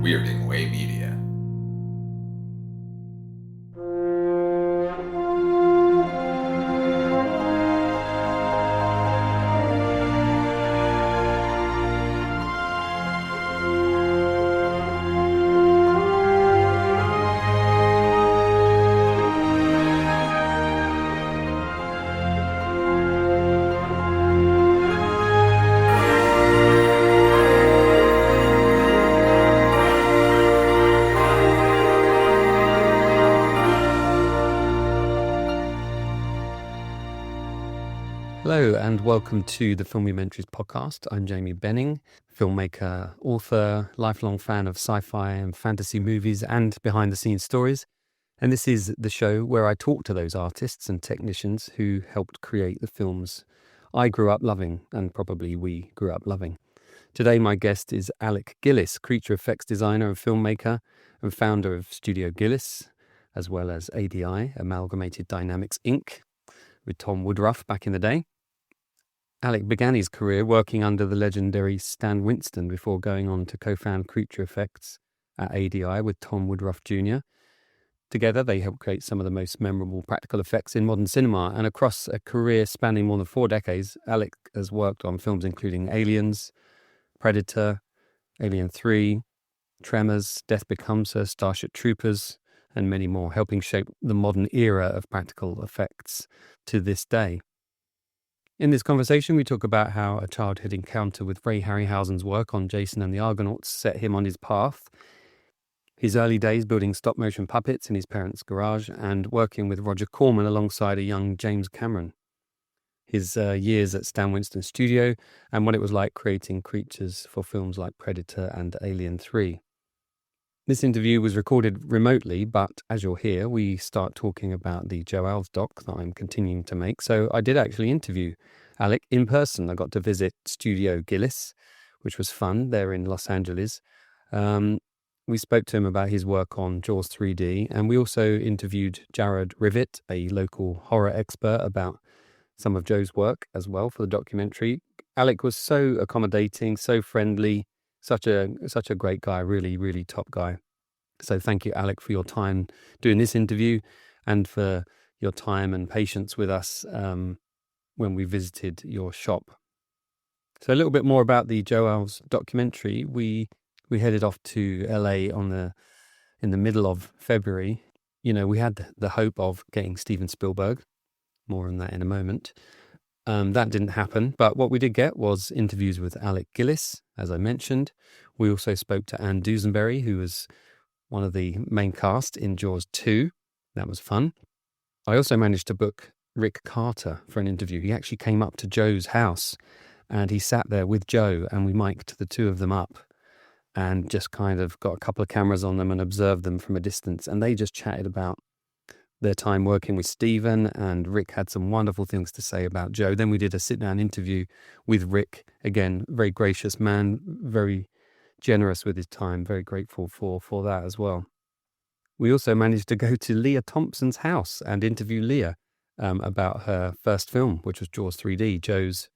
Weirding Way Media. Hello and welcome to the Filmumentaries Podcast. I'm Jamie Benning, filmmaker, author, lifelong fan of sci-fi and fantasy movies and behind-the-scenes stories. And this is the show where I talk to those artists and technicians who helped create the films I grew up loving and probably we grew up loving. Today my guest is Alec Gillis, creature effects designer and filmmaker and founder of Studio Gillis, as well as ADI, Amalgamated Dynamics Inc, with Tom Woodruff back in the day. Alec began his career working under the legendary Stan Winston before going on to co-found Creature Effects at ADI with Tom Woodruff Jr. Together, they helped create some of the most memorable practical effects in modern cinema, and across a career spanning more than 4 decades, Alec has worked on films including Aliens, Predator, Alien³, Tremors, Death Becomes Her, Starship Troopers, and many more, helping shape the modern era of practical effects to this day. In this conversation, we talk about how a childhood encounter with Ray Harryhausen's work on Jason and the Argonauts set him on his path, his early days building stop-motion puppets in his parents' garage, and working with Roger Corman alongside a young James Cameron, his years at Stan Winston Studio, and what it was like creating creatures for films like Predator and Alien³. This interview was recorded remotely, but as you'll hear, we start talking about the Joe Alves doc that I'm continuing to make. So I did actually interview Alec in person. I got to visit Studio Gillis, which was fun. They're in Los Angeles. We spoke to him about his work on Jaws 3D, and we also interviewed Jared Rivet, a local horror expert, about some of Joe's work as well for the documentary. Alec was so accommodating, so friendly, such a great guy, really, really top guy. So thank you, Alec, for your time doing this interview and for your time and patience with us when we visited your shop. So a little bit more about the Joe Alves documentary. We headed off to LA in the middle of February. You know, we had the hope of getting Steven Spielberg. More on that in a moment. That didn't happen, but what we did get was interviews with Alec Gillis, as I mentioned. We also spoke to Anne Dusenberry, who was one of the main cast in Jaws 2. That was fun. I also managed to book Rick Carter for an interview. He actually came up to Joe's house and he sat there with Joe, and we mic'd the two of them up and just kind of got a couple of cameras on them and observed them from a distance. And they just chatted about their time working with Steven, and Rick had some wonderful things to say about Joe. Then we did a sit-down interview with Rick. Again, very gracious man, very generous with his time, very grateful for that as well. We also managed to go to Leah Thompson's house and interview Leah about her first film, which was Jaws 3D, Joe's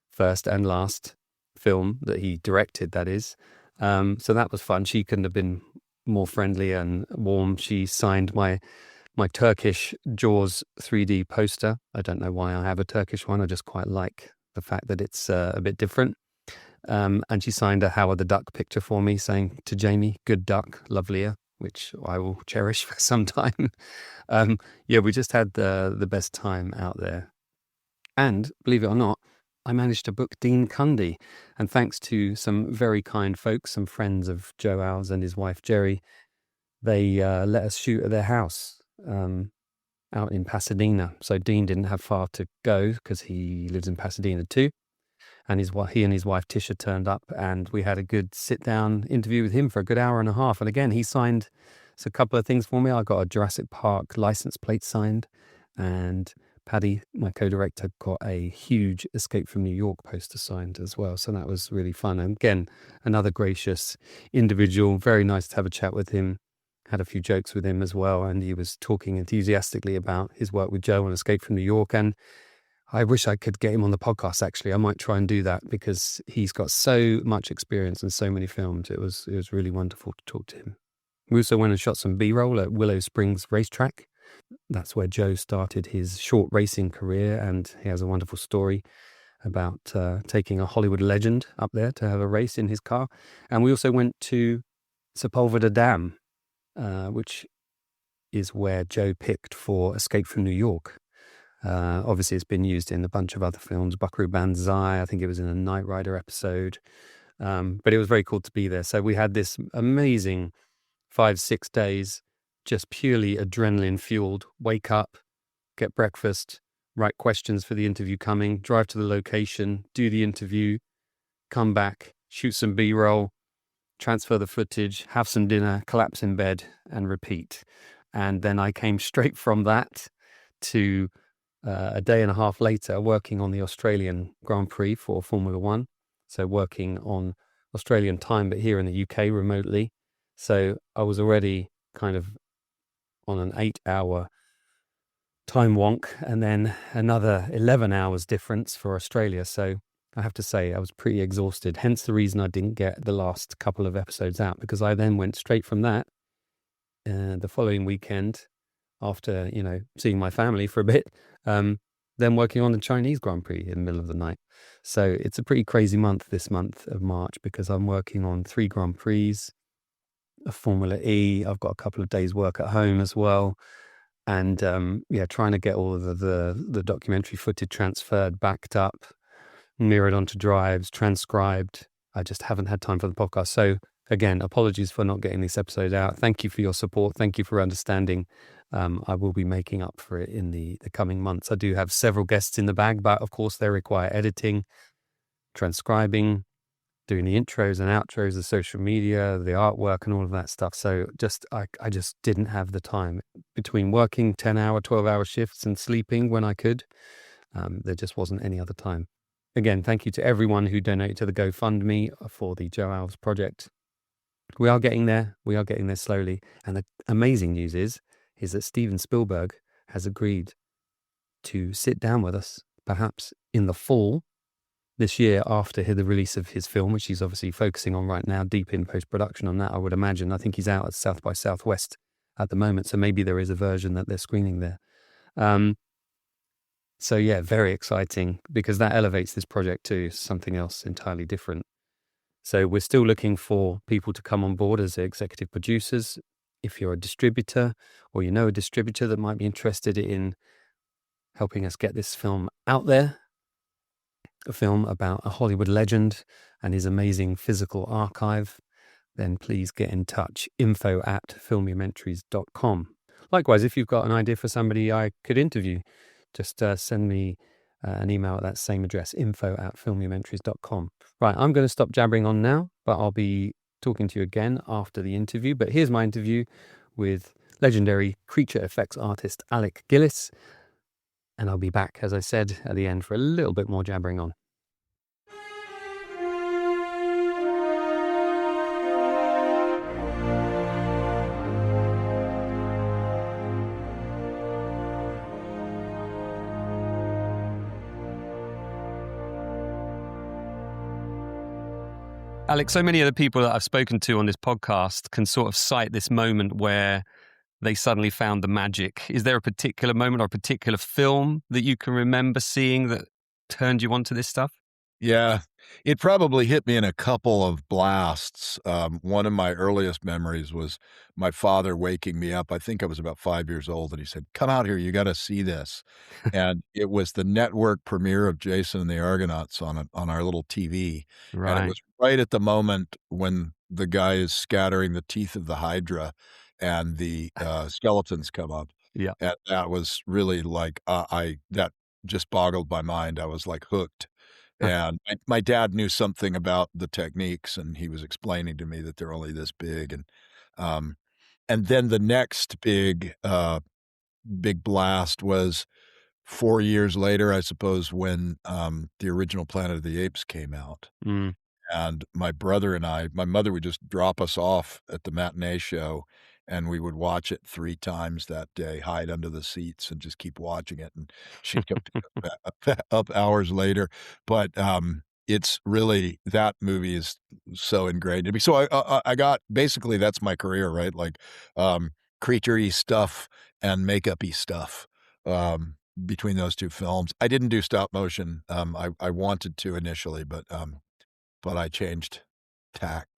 first and last film that he directed, that is. So that was fun. She couldn't have been more friendly and warm. She signed my Turkish Jaws 3D poster. I don't know why I have a Turkish one. I just quite like the fact that it's a bit different. And she signed a Howard the Duck picture for me, saying to Jamie, "Good duck, lovelier," which I will cherish for some time. We just had the best time out there. And believe it or not, I managed to book Dean Cundy. And thanks to some very kind folks, some friends of Joe Alves and his wife Jerry, they let us shoot at their house out in Pasadena. So Dean didn't have far to go because he lives in Pasadena too. And he and his wife Tisha turned up, and we had a good sit-down interview with him for a good hour and a half. And again, he signed a couple of things for me. I got a Jurassic Park license plate signed, and Paddy, my co-director, got a huge Escape from New York poster signed as well. So that was really fun. And again, another gracious individual. Very nice to have a chat with him. Had a few jokes with him as well, and he was talking enthusiastically about his work with Joe on Escape from New York. And I wish I could get him on the podcast, actually. I might try and do that because he's got so much experience and so many films. It was really wonderful to talk to him. We also went and shot some B-roll at Willow Springs Racetrack. That's where Joe started his short racing career, and he has a wonderful story about taking a Hollywood legend up there to have a race in his car. And we also went to Sepulveda Dam, which is where Joe picked for Escape from New York. Obviously, it's been used in a bunch of other films, Buckaroo Banzai, I think it was in a Knight Rider episode. But it was very cool to be there. So we had this amazing 5-6 days, just purely adrenaline fueled. Wake up, get breakfast, write questions for the interview coming, drive to the location, do the interview, come back, shoot some B-roll, transfer the footage, have some dinner, collapse in bed, and repeat. And then I came straight from that to a day and a half later working on the Australian Grand Prix for Formula One. So working on Australian time, but here in the UK remotely. So I was already kind of on an 8-hour time wonk, and then another 11 hours difference for Australia. So I have to say I was pretty exhausted, hence the reason I didn't get the last couple of episodes out, because I then went straight from that the following weekend after, seeing my family for a bit, then working on the Chinese Grand Prix in the middle of the night. So it's a pretty crazy month, this month of March, because I'm working on 3 Grand Prix, a Formula E. I've got a couple of days work at home as well. And trying to get all of the documentary footage transferred, backed up, mirrored onto drives, transcribed. I just haven't had time for the podcast. So again, apologies for not getting this episode out. Thank you for your support. Thank you for understanding. I will be making up for it in the coming months. I do have several guests in the bag, but of course they require editing, transcribing, doing the intros and outros, the social media, the artwork, and all of that stuff. So I just didn't have the time between working 10-hour, 12-hour shifts and sleeping when I could. There just wasn't any other time. Again, thank you to everyone who donated to the GoFundMe for the Joe Alves project. We are getting there. We are getting there slowly. And the amazing news is that Steven Spielberg has agreed to sit down with us, perhaps in the fall this year after the release of his film, which he's obviously focusing on right now, deep in post-production on that, I would imagine. I think he's out at South by Southwest at the moment, so maybe there is a version that they're screening there. So yeah, very exciting, because that elevates this project to something else entirely different. So we're still looking for people to come on board as executive producers. If you're a distributor, or a distributor that might be interested in helping us get this film out there, a film about a Hollywood legend and his amazing physical archive, then please get in touch, info@filmumentaries.com. Likewise, if you've got an idea for somebody I could interview, just send me an email at that same address, info@filmumentaries.com. Right, I'm going to stop jabbering on now, but I'll be talking to you again after the interview. But here's my interview with legendary creature effects artist Alec Gillis. And I'll be back, as I said, at the end for a little bit more jabbering on. Alec, so many of the people that I've spoken to on this podcast can sort of cite this moment where they suddenly found the magic. Is there a particular moment or a particular film that you can remember seeing that turned you onto this stuff? Yeah, it probably hit me in a couple of blasts. One of my earliest memories was my father waking me up. I think I was about 5 years old, and he said, "Come out here, you got to see this." And it was the network premiere of Jason and the Argonauts on our little TV. Right. And it was right at the moment when the guy is scattering the teeth of the Hydra and the skeletons come up. Yeah. And that was really like, that just boggled my mind. I was like hooked. And my dad knew something about the techniques, and he was explaining to me that they're only this big. And then the next big blast was 4 years later, I suppose, when the original Planet of the Apes came out. Mm. And my brother and my mother would just drop us off at the matinee show, and we would watch it 3 times that day, hide under the seats and just keep watching it, and she'd come pick us up hours later, but, it's really that movie is so ingrained in me. So I got basically, that's my career, right? Like, creature-y stuff and makeup-y stuff, between those 2 films. I didn't do stop motion, I wanted to initially, but I changed tack.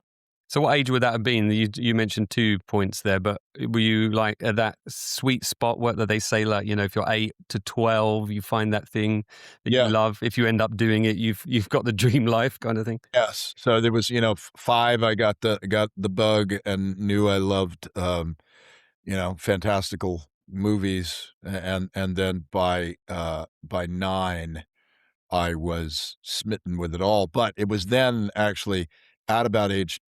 So what age would that have been? You mentioned 2 points there, but were you like at that sweet spot where that they say, like, if you're 8 to 12, you find that thing that you Yeah. love. If you end up doing it, you've got the dream life kind of thing? Yes. So there was, 5, I got the bug and knew I loved, fantastical movies, and then by 9, I was smitten with it all, but it was then actually at about age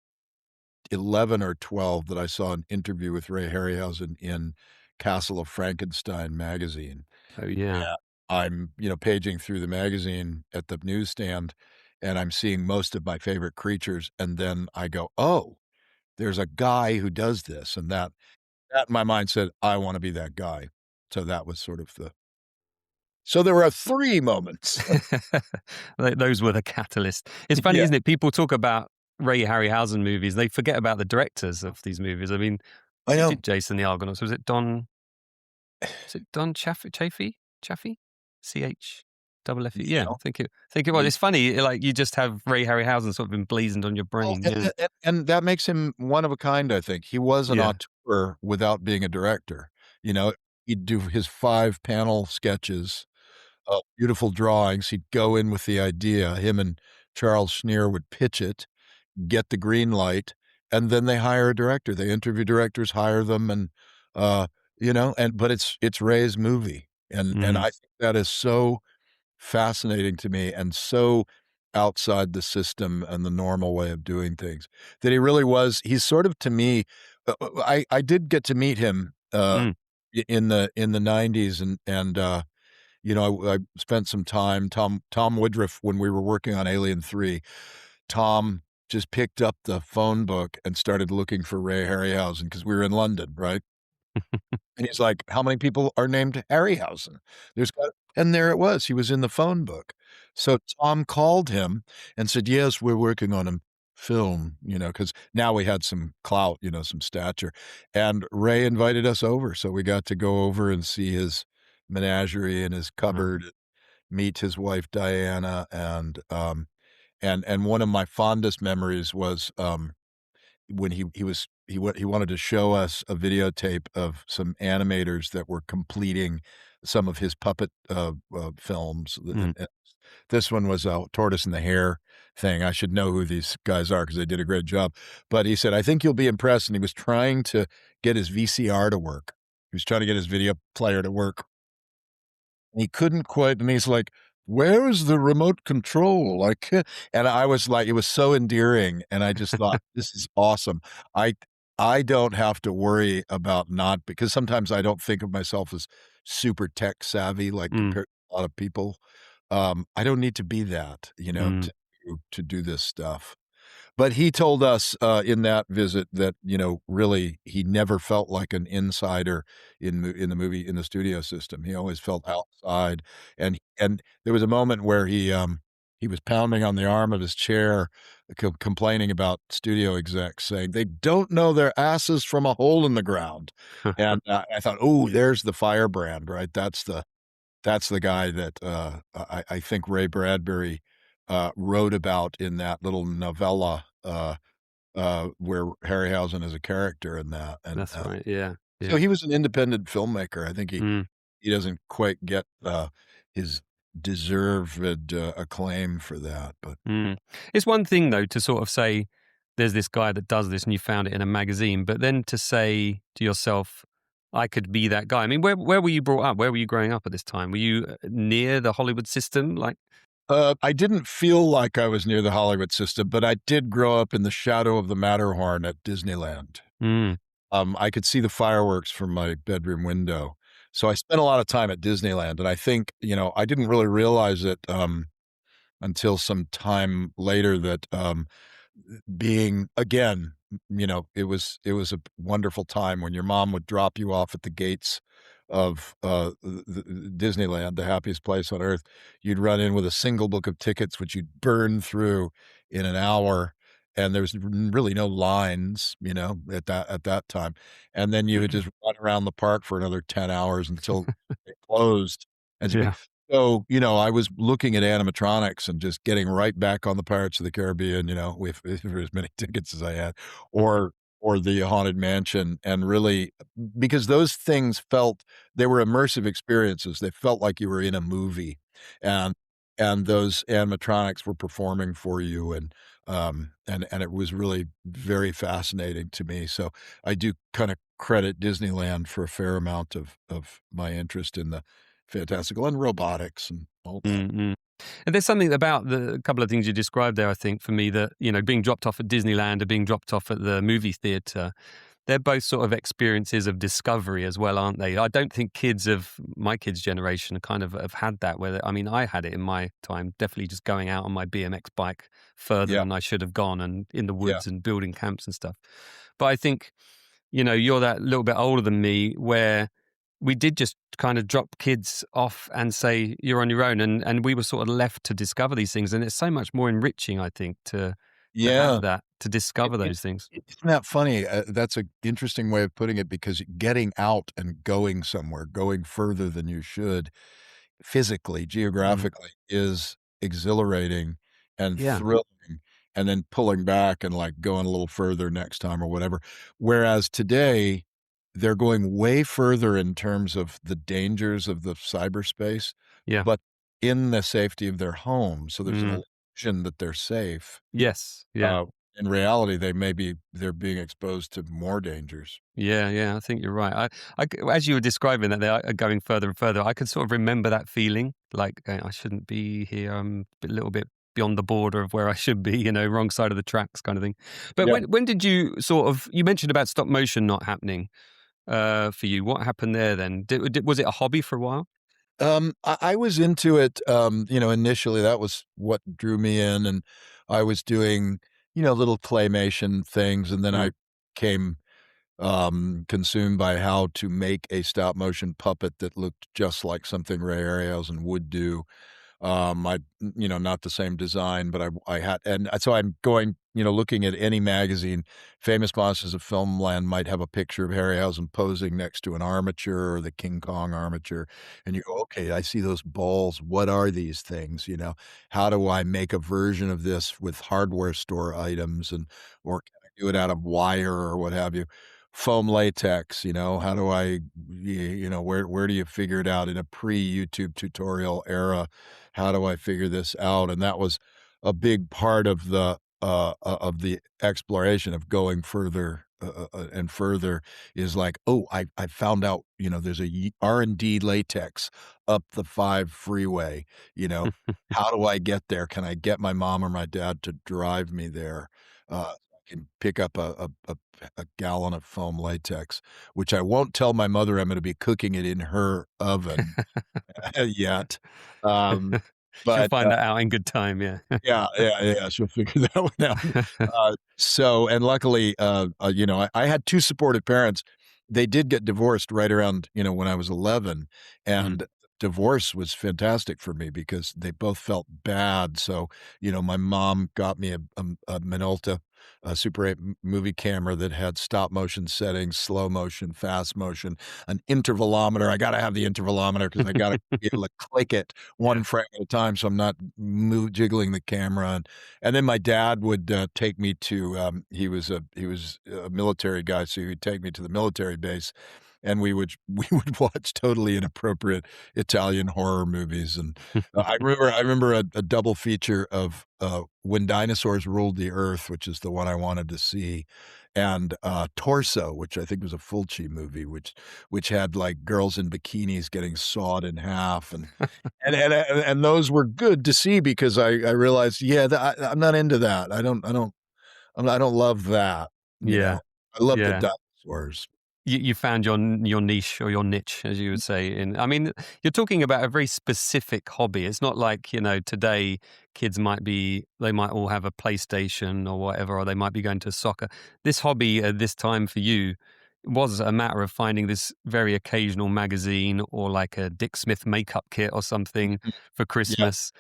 11 or 12 that I saw an interview with Ray Harryhausen in Castle of Frankenstein magazine. Oh, yeah. Yeah. I'm, paging through the magazine at the newsstand, and I'm seeing most of my favorite creatures, and then I go, "Oh, there's a guy who does this," and that in my mind said, "I wanna be that guy." So that was sort of so there were 3 moments. Those were the catalyst. It's funny, Yeah, isn't it? People talk about Ray Harryhausen movies. They forget about the directors of these movies. I mean, I who know. did Jason the Argonauts? Was it Don Chaffee? Chaffee? CHFFE? You Yeah, know, I think it was. you It's funny, like, you just have Ray Harryhausen sort of emblazoned on your well, brain. and Yeah. and that makes him one of a kind, I think. He was an Yeah. auteur without being a director, you know? He'd do his 5-panel sketches, beautiful drawings. He'd go in with the idea. Him and Charles Schneer would pitch it, get the green light, and then they hire a director. They interview directors, hire them, and, but it's Ray's movie, and Mm, I think that is so fascinating to me and so outside the system and the normal way of doing things that he's sort of, to me, I did get to meet him, mm. in the '90s, and I spent some time. Tom Woodruff, when we were working on Alien 3, Tom just picked up the phone book and started looking for Ray Harryhausen because we were in London, right? And he's like, "How many people are named Harryhausen?" There's got and there it was, he was in the phone book. So Tom called him and said, "Yes, we're working on a film," because now we had some clout, some stature, and Ray invited us over, so we got to go over and see his menagerie and his Wow. cupboard, meet his wife Diana, and one of my fondest memories was, when he wanted to show us a videotape of some animators that were completing some of his puppet, films, Mm. and this one was a Tortoise and the Hare thing. I should know who these guys are because they did a great job, but he said, "I think you'll be impressed," and he was trying to get his VCR to work. He was trying to get his video player to work, and he couldn't quite, and he's like, "Where is the remote control? I can't," and I was like, it was so endearing, and I just thought, "This is awesome." I I don't have to worry about not, because sometimes I don't think of myself as super tech savvy, like, Mm. compared to a lot of people. I don't need to be that, Mm. to do this stuff. But he told us, in that visit that, really he never felt like an insider in the movie, in the studio system. He always felt outside, and there was a moment where he was pounding on the arm of his chair, complaining about studio execs, saying, "They don't know their asses from a hole in the ground." And, I thought, "Ooh, there's the firebrand, right? That's the guy that, I think Ray Bradbury, wrote about in that little novella, where Harryhausen is a character in that, and, That's right. Yeah. so Yeah. he was an independent filmmaker. I think he Mm. he doesn't quite get, his deserved, acclaim for that, but Mm. It's one thing, though, to sort of say, there's this guy that does this and you found it in a magazine, but then to say to yourself, I could be that guy. I mean, where were you brought up? Where were you growing up at this time? Were you near the Hollywood system? Like, I didn't feel like I was near the Hollywood system, but I did grow up in the shadow of the Matterhorn at Disneyland. mm, I could see the fireworks from my bedroom window. So I spent a lot of time at Disneyland, and I think, I didn't really realize it, until some time later that, being again, it was a wonderful time when your mom would drop you off at the gates of, Disneyland, the happiest place on earth. You'd run in with a single book of tickets, which you'd burn through in an hour, and there's really no lines, at that time, and then you would just run around the park for another 10 hours until it closed, and Yeah. so, I was looking at animatronics and just getting right back on the Pirates of the Caribbean, with for as many tickets as I had, or the Haunted Mansion, and really because those things they were immersive experiences. They felt like you were in a movie, and those animatronics were performing for you, and it was really very fascinating to me. So I do kinda credit Disneyland for a fair amount of my interest in the fantastical and robotics and all that. Mm-mm. And there's something about the couple of things you described there, I think, for me that, being dropped off at Disneyland or being dropped off at the movie theater, they're both sort of experiences of discovery as well, aren't they? I don't think kids of my kids' generation kind of have had that. I mean, I had it in my time, definitely just going out on my BMX bike further Yeah, than I should have gone and in the yeah, woods and building camps and stuff. But I think, you're that little bit older than me where we did just kind of drop kids off and say, you're on your own. And we were sort of left to discover these things. And it's so much more enriching, I think, to have yeah. that, to discover those things. Isn't that funny? That's an interesting way of putting it because getting out and going somewhere, going further than you should physically, Mm. geographically, is exhilarating and Yeah. thrilling, and then pulling back and, like, going a little further next time or whatever. Whereas today, they're going way further in terms of the dangers of the cyberspace, Yeah. but in the safety of their home, so there's an Mm. illusion that they're safe. Yes. Yeah. Uh, in reality, they're being exposed to more dangers. Yeah. Yeah. I think you're right. As you were describing that, they are going further and further. I can sort of remember that feeling, like I shouldn't be here. I'm a little bit beyond the border of where I should be. Wrong side of the tracks, kind of thing. But Yeah. when did you you mentioned about stop motion not happening for you? What happened there then? Was it a hobby for a while? I was into it, initially, that was what drew me in, and I was doing, little claymation things, and then Mm. I came, consumed by how to make a stop motion puppet that looked just like something Ray Harryhausen would do. Not the same design, but I had and so I'm going, looking at any magazine, Famous Monsters of Filmland might have a picture of Harryhausen posing next to an armature or the King Kong armature, and you go, "Okay, I see those balls. What are these things?" "How do I make a version of this with hardware store items or can I do it out of wire or what have you?" Foam latex, how do where do you figure it out in a pre-YouTube tutorial era? How do I figure this out? And that was a big part of the exploration of going further, and further is like, "Oh, I found out, there's a R&D latex up the 5 freeway," you know? "How do I get there? Can I get my mom or my dad to drive me there? I can pick up a gallon of foam latex," which I won't tell my mother I'm gonna be cooking it in her oven yet. Um, She'll but, find that out in good time. Yeah. yeah, yeah, yeah, she'll figure that one out. And luckily, I had 2 supportive parents. They did get divorced right around, when I was 11, Mm. and divorce was fantastic for me because they both felt bad. So, my mom got me a Minolta, a Super 8 movie camera that had stop motion settings, slow motion, fast motion, an intervalometer. I gotta have the intervalometer because I gotta be able to click it Yeah. one frame at a time so I'm not jiggling the camera, and then my dad would, take me to, he was a military guy, so he would take me to the military base, and we would watch totally inappropriate Italian horror movies, and, I remember a double feature of, When Dinosaurs Ruled the Earth, which is the one I wanted to see, and, Torso, which I think was a Fulci movie, which had, like, girls in bikinis getting sawed in half, and those were good to see because I realized, yeah, I'm not into that. I don't love that, you Yeah. know? I love the Yeah. dinosaurs. you found your niche or your niche, as you would say. I mean, you're talking about a very specific hobby. It's not like, today kids they might all have a PlayStation or whatever, or they might be going to soccer. This hobby at this time for you was a matter of finding this very occasional magazine or like a Dick Smith makeup kit or something Mhm. for Yeah. Christmas.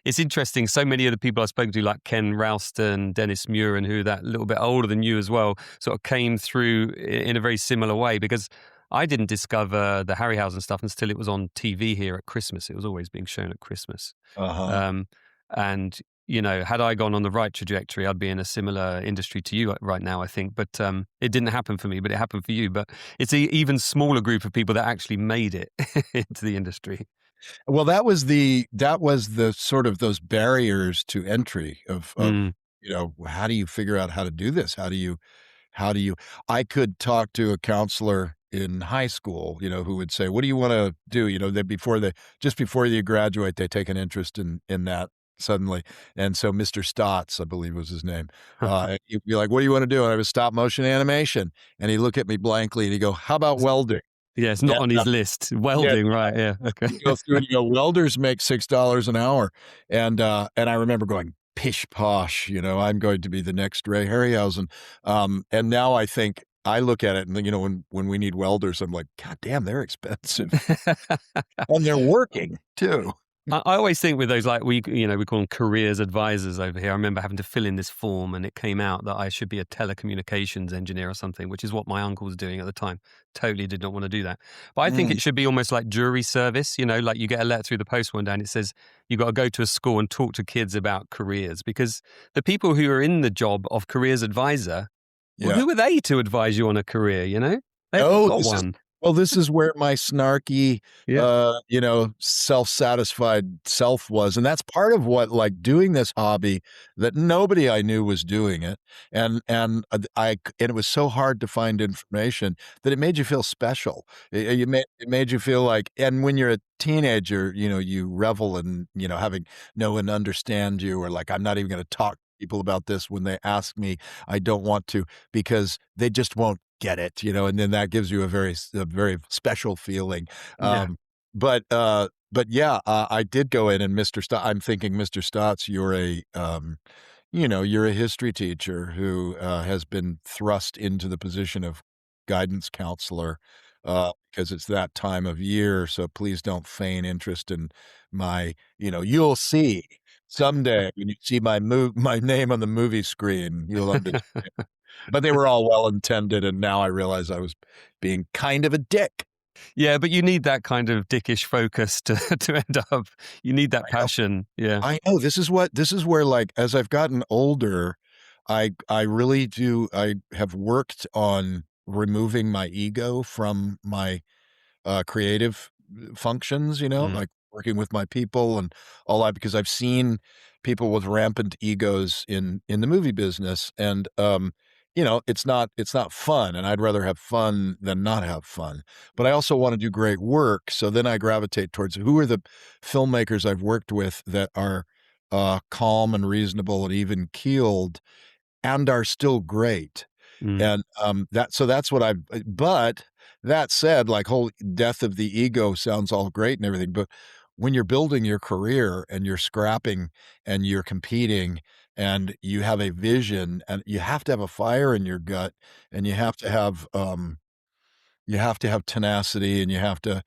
It's interesting. So many of the people I've spoken to, like Ken Ralston, Dennis Muren, who that little bit older than you as well, sort of came through in a very similar way, because I didn't discover the Harryhausen stuff until it was on TV here at Christmas. It was always being shown at Christmas. Uh-huh. Um, and, had I gone on the right trajectory, I'd be in a similar industry to you right now, I think. But it didn't happen for me, but it happened for you. But it's an even smaller group of people that actually made it into the industry. Well, that was the sort of those barriers to entry of, Mm. how do you figure out how to do this? How do you I could talk to a counselor in high school, who would say, "What do you wanna do?" Just before you graduate, they take an interest in that suddenly. And so Mr. Stotts, I believe was his name, he'd be like, "What do you wanna do?" And I was stop motion animation. And he'd look at me blankly and he'd go, "How about welding?" Yeah, it's not And, on his list. yeah. Welding, right? Yeah. Okay. You go through and you go, "Welders make $6 an hour." And I remember going, "Pish posh, I'm going to be the next Ray Harryhausen." And now I look at it and, when we need welders, I'm like, "God damn, they're expensive." And they're working too. I always think with those, like we call them careers advisors over here. I remember having to fill in this form, and it came out that I should be a telecommunications engineer or something, which is what my uncle was doing at the time. Totally did not want to do that. But I think Mm, it should be almost like jury service. Like you get a letter through the post one day, and it says you got to go to a school and talk to kids about careers, because the people who are in the job of careers advisor, well, yeah. who are they to advise you on a career? They haven't Oh, got one. this is where my snarky, Yeah. self-satisfied self was, and that's part of what, like, doing this hobby that nobody I knew was doing it, and it was so hard to find information that it made you feel special. It made you feel like, and when you're a teenager, you revel in, having no one understand you, or like, I'm not even gonna talk to people about this when they ask me. I don't want to, because they just won't get it, and then that gives you a very special feeling. Yeah. But yeah, I did go in, and I'm thinking, "Mr. Stotts, you're a history teacher who, has been thrust into the position of guidance counselor, because it's that time of year, so please don't feign interest in you'll see someday when you see my name on the movie screen, you'll understand." But they were all well-intended, and now I realize I was being kind of a dick. Yeah, but you need that kind of dickish focus to to end up. You need that I know. passion. Yeah. I know, this is where, like, as I've gotten older, I really do I have worked on removing my ego from my creative functions, Mm. like working with my people and all that, because I've seen people with rampant egos in the movie business, and it's not fun, and I'd rather have fun than not have fun. But I also want to do great work, so then I gravitate towards who are the filmmakers I've worked with that are calm and reasonable and even keeled and are still great. Mm. And that's what I've but that said, like, whole death of the ego sounds all great and everything, but when you're building your career and you're scrapping and you're competing and you have a vision and you have to have a fire in your gut, and you have to have tenacity, and you have to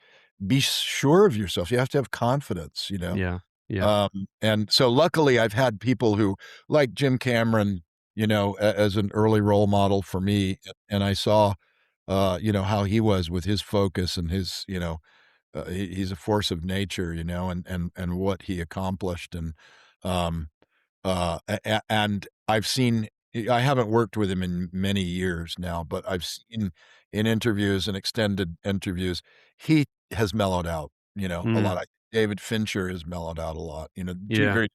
be sure of yourself. You have to have confidence, Yeah. Yeah. And so luckily I've had people who, like Jim Cameron, as an early role model for me, and I saw, how he was with his focus and his, he's a force of nature, and what he accomplished. Um, and I haven't worked with him in many years now, but I've seen in interviews and extended interviews, he has mellowed out, a Mm. lot. David Fincher has mellowed out a lot, two Yeah. very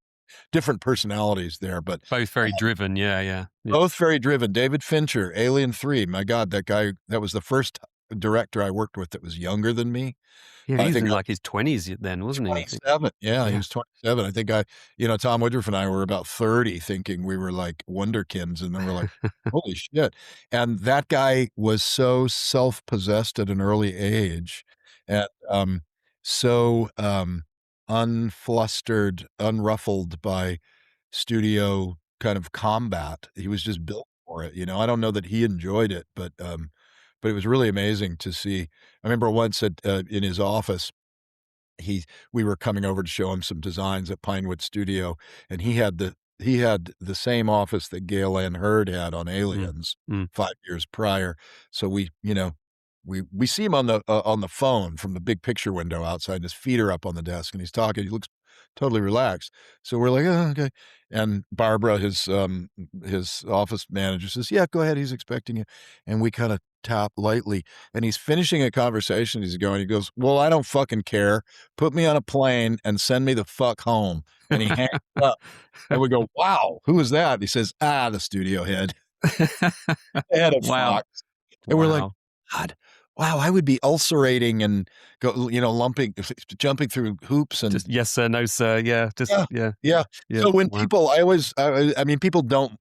different personalities there, but Both very driven. Yeah. Yeah. Yeah. both very driven. David Fincher, Alien 3, my God, that guy, that was the first director I worked with that was younger than me. Yeah, I he was think in I like his 20s then, wasn't he? I think. 27. Yeah, he Yeah. was 27. I think Tom Woodruff and I were about 30 thinking we were like wonderkins, and then we're like, "Holy shit." And that guy was so self-possessed at an early age and, so, unflustered, unruffled by studio kind of combat. He was just built for it, you know? I don't know that he enjoyed it, but it was really amazing to see. I remember once in his office he we were coming over to show him some designs at Pinewood Studio, and he had the same office that Gale Ann Hurd had on Mm, Aliens mm. 5 years prior. So we see him on the phone from the big picture window outside, and his feet are up on the desk, and he's talking. He looks totally relaxed. So we're like, "Oh, okay." And Barbara, his office manager says, "Yeah, go ahead. He's expecting you." And we kinda tap lightly, and he's finishing a conversation. He goes, "Well, I don't fucking care. Put me on a plane and send me the fuck home." And he hangs up, and we go, "Wow, who is that?" He says, "Ah, the studio head, the head of Wow. Fox." And we're like, Wow. "God, wow, I would be ulcerating and lumping jumping through hoops and." Just yes, sir, no, sir. Yeah. Just, Yeah, yeah. yeah. Yeah. So when Wow. people I mean, people don't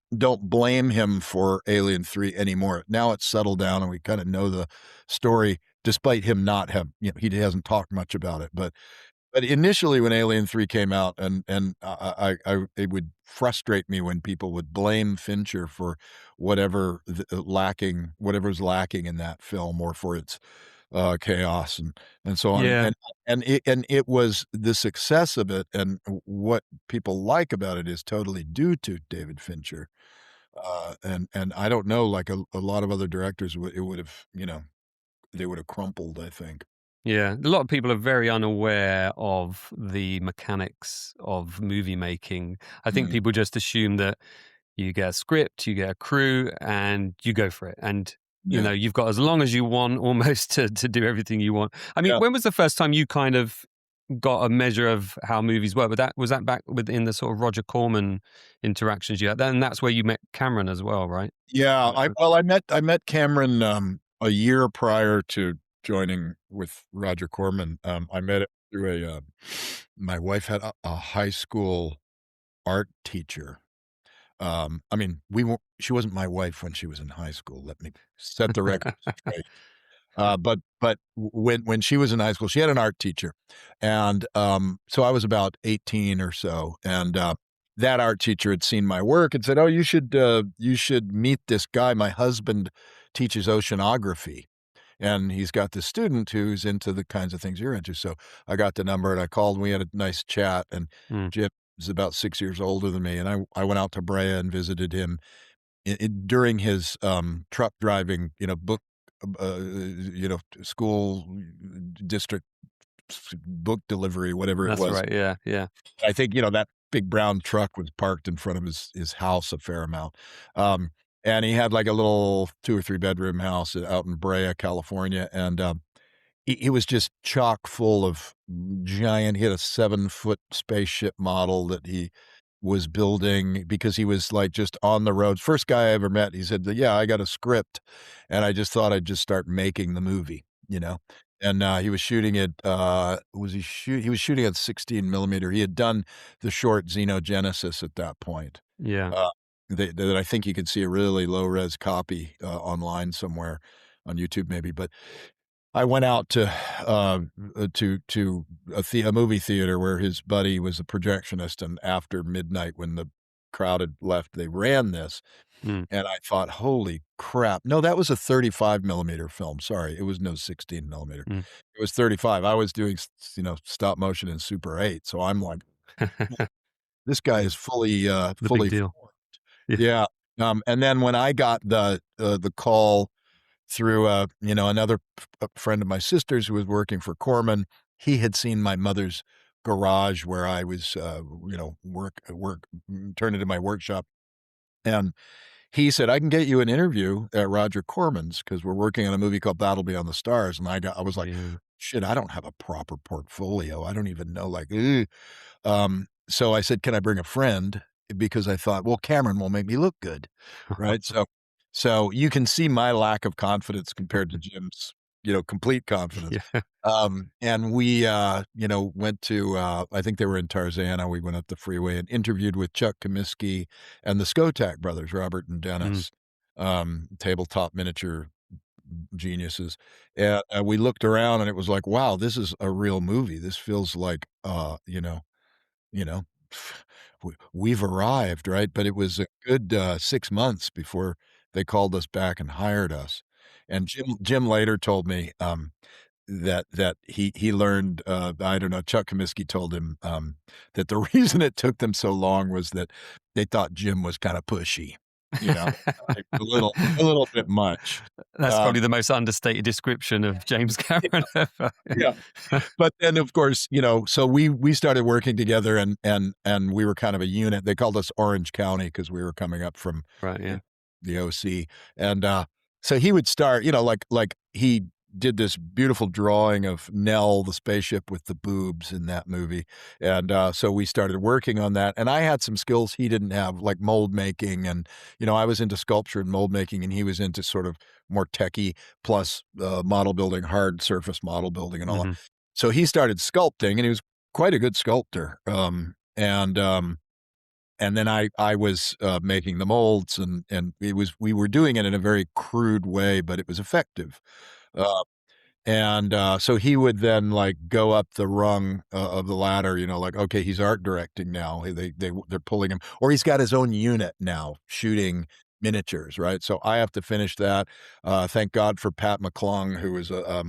blame him for Alien 3 anymore. Now it's settled down, and we kinda know the story despite him not have he hasn't talked much about it, but initially when Alien 3 came out and I it would frustrate me when people would blame Fincher for whatever's lacking in that film or for its, chaos and so on, Yeah. and it was the success of it and what people like about it is totally due to David Fincher, and I don't know, like a lot of other directors, it would have, they would have crumpled, I think. Yeah, a lot of people are very unaware of the mechanics of movie making. I think Mm, people just assume that you get a script, you get a crew, and you go for it. And yeah, you've got as long as you want almost to do everything you want. I mean, yeah. when was the first time you kind of got a measure of how movies work? But that was that back within the sort of Roger Corman interactions you had. And that's where you met Cameron as well, right? Yeah, I met Cameron, a year prior to joining with Roger Corman. I met it through my wife had a high school art teacher. I mean, she wasn't my wife when she was in high school, let me set the record straight. But when she was in high school, she had an art teacher, and, so I was about 18 or so, and, that art teacher had seen my work and said, "Oh, you should meet this guy. My husband teaches oceanography, and he's got this student who's into the kinds of things you're into." So I got the number, and I called, and we had a nice chat, and Mm, Jim is about 6 years older than me, and I went out to Brea and visited him during his truck driving, book, school district book delivery, whatever it that's was. right. Yeah, yeah. I think that big brown truck was parked in front of his house a fair amount, and he had like a little 2 or 3 bedroom house out in Brea, California, and he was just chock full of giant. He had a 7-foot spaceship model that he was building because he was, like, just on the road. First guy I ever met, he said, "Yeah, I got a script, and I just thought I'd just start making the movie," you know? And, he was shooting it, he was shooting at 16 millimeter. He had done the short Xenogenesis at that point, Yeah. uh, that I think you could see a really low res copy, online somewhere on YouTube maybe, but I went out to a movie theater where his buddy was a projectionist, and after midnight, when the crowd had left, they ran this, Mm, and I thought, "Holy crap." No, that was a 35 millimeter film, sorry, it was no 16 millimeter. mm. It was 35. I was doing stop motion in Super 8, so I'm like, "This guy Yeah. is fully, The big fully deal. formed." Yeah. Yeah, and then when I got the call through, another a friend of my sister's who was working for Corman. He had seen my mother's garage where I was, turn it into my workshop, and he said, "I can get you an interview at Roger Corman's because 'cause we're working on a movie called Battle Beyond the Stars," and I was like, Yeah. "Shit, I don't have a proper portfolio. I don't even know, like, ugh." So I said, "Can I bring a friend?" Because I thought, "Well, Cameron will make me look good." Right? So you can see my lack of confidence compared to Jim's. complete confidence. Yeah. And we, went to, I think they were in Tarzana. We went up the freeway and interviewed with Chuck Comiskey and the Skotak brothers, Robert and Mm. Dennis, tabletop miniature geniuses. And we looked around and it was like, wow, this is a real movie. This feels like, you know, we've arrived, right? But it was a good 6 months before they called us back and hired us. And Jim later told me that he learned, I don't know, Chuck Comiskey told him that the reason it took them so long was that they thought Jim was kind of pushy, like a little bit much. That's Um, probably the most understated description of James Cameron ever. yeah. But then, of course, so we started working together and we were kind of a unit. They called us Orange County because we were coming up from Right, you yeah. know, the OC. And so he would start, like he did this beautiful drawing of Nell, the spaceship with the boobs in that movie. And so we started working on that. And I had some skills he didn't have, like mold making. And, I was into sculpture and mold making, and he was into sort of more techie plus model building, hard surface model building and all that. Mhm. So he started sculpting, and he was quite a good sculptor. And then I was making the molds, and we were doing it in a very crude way, but it was effective. Uh, and so he would then like go up the rung of the ladder, like, okay, he's art directing now. They're pulling him, or he's got his own unit now shooting miniatures, right? So I have to finish that. Thank God for Pat McClung, who is a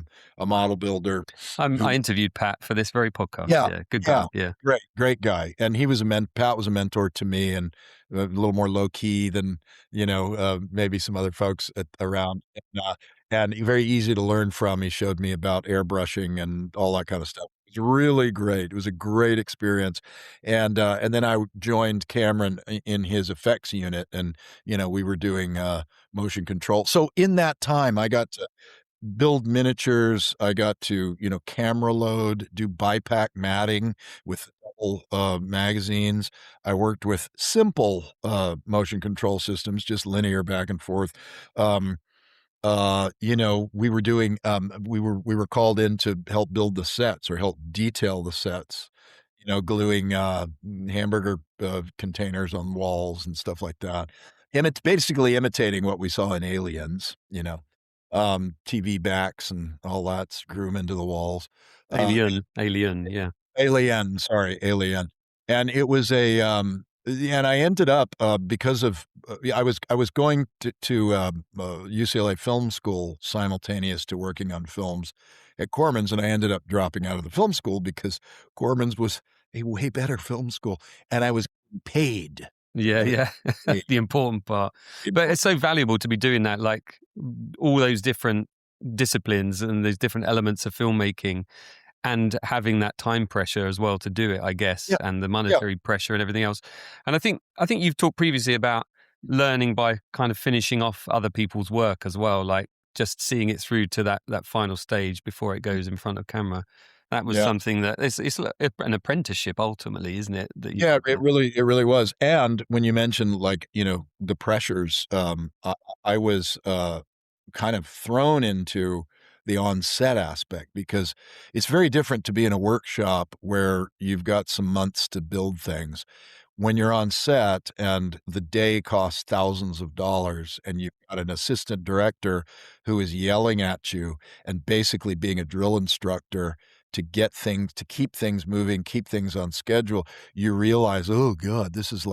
model builder. I interviewed Pat for this very podcast. Yeah, Yeah, good yeah, guy. Yeah. great guy, and he was Pat was a mentor to me, and a little more low key than maybe some other folks around, and very easy to learn from. He showed me about airbrushing and all that kind of stuff. It was really great. It was a great experience, and then I joined Cameron in his effects unit, and we were doing motion control. So in that time, I got to build miniatures. I got to, camera load, do bipack matting with double magazines. I worked with simple motion control systems, just linear back and forth. Um, we were doing, we were called in to help build the sets or help detail the sets. Gluing hamburger containers on walls and stuff like that. And it's basically imitating what we saw in Aliens, TV backs and all that, screw 'em into the walls. Uh, Alien, yeah. Alien, sorry, Alien. And it was and I ended up, because of, yeah, I was going to UCLA Film School simultaneous to working on films at Corman's, and I ended up dropping out of the film school because Corman's was a way better film school, and I was paid. Yeah, I was yeah. paid. The important part. But it's so valuable to be doing that, like all those different disciplines and those different elements of filmmaking and having that time pressure as well to do it, I guess, Yeah, and the yeah, monetary pressure and everything else. And I think you've talked previously about learning by kind of finishing off other people's work as well, like just seeing it through to that final stage before it goes in front of camera. That was yeah. something that it's like an apprenticeship ultimately, isn't it? That you Yeah, talked about. it really was. And when you mentioned, like, the pressures, I was kind of thrown into the on-set aspect because it's very different to be in a workshop where you've got some months to build things. When you're on set and the day costs thousands of dollars and you've got an assistant director who is yelling at you and basically being a drill instructor to keep things moving, keep things on schedule, you realize, "Oh god, this is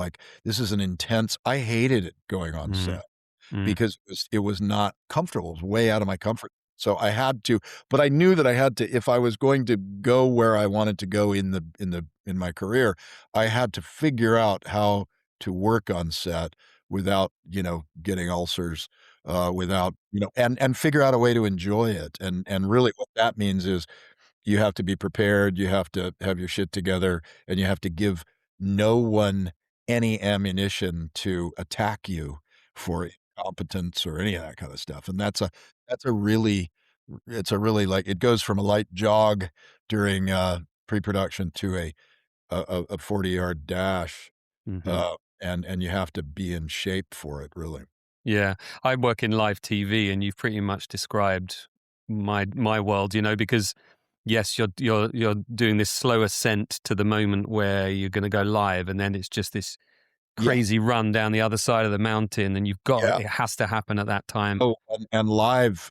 an intense." I hated it going on Mm, set mm, because it was not comfortable. It was way out of my comfort. So I had to, but I knew that I had to, if I was going to go where I wanted to go in my career, I had to figure out how to work on set without, getting ulcers, without, and figure out a way to enjoy it. And really what that means is you have to be prepared, you have to have your shit together, and you have to give no one any ammunition to attack you for incompetence or any of that kind of stuff, and that's a really like, it goes from a light jog during, pre-production to a 40-yard dash, mhm. uh, and you have to be in shape for it, really. Yeah, I work in live TV, and you've pretty much described my world, because yes, you're doing this slow ascent to the moment where you're going to go live, and then it's just this Yeah, crazy run down the other side of the mountain, and yeah. it has to happen at that time. Oh, and live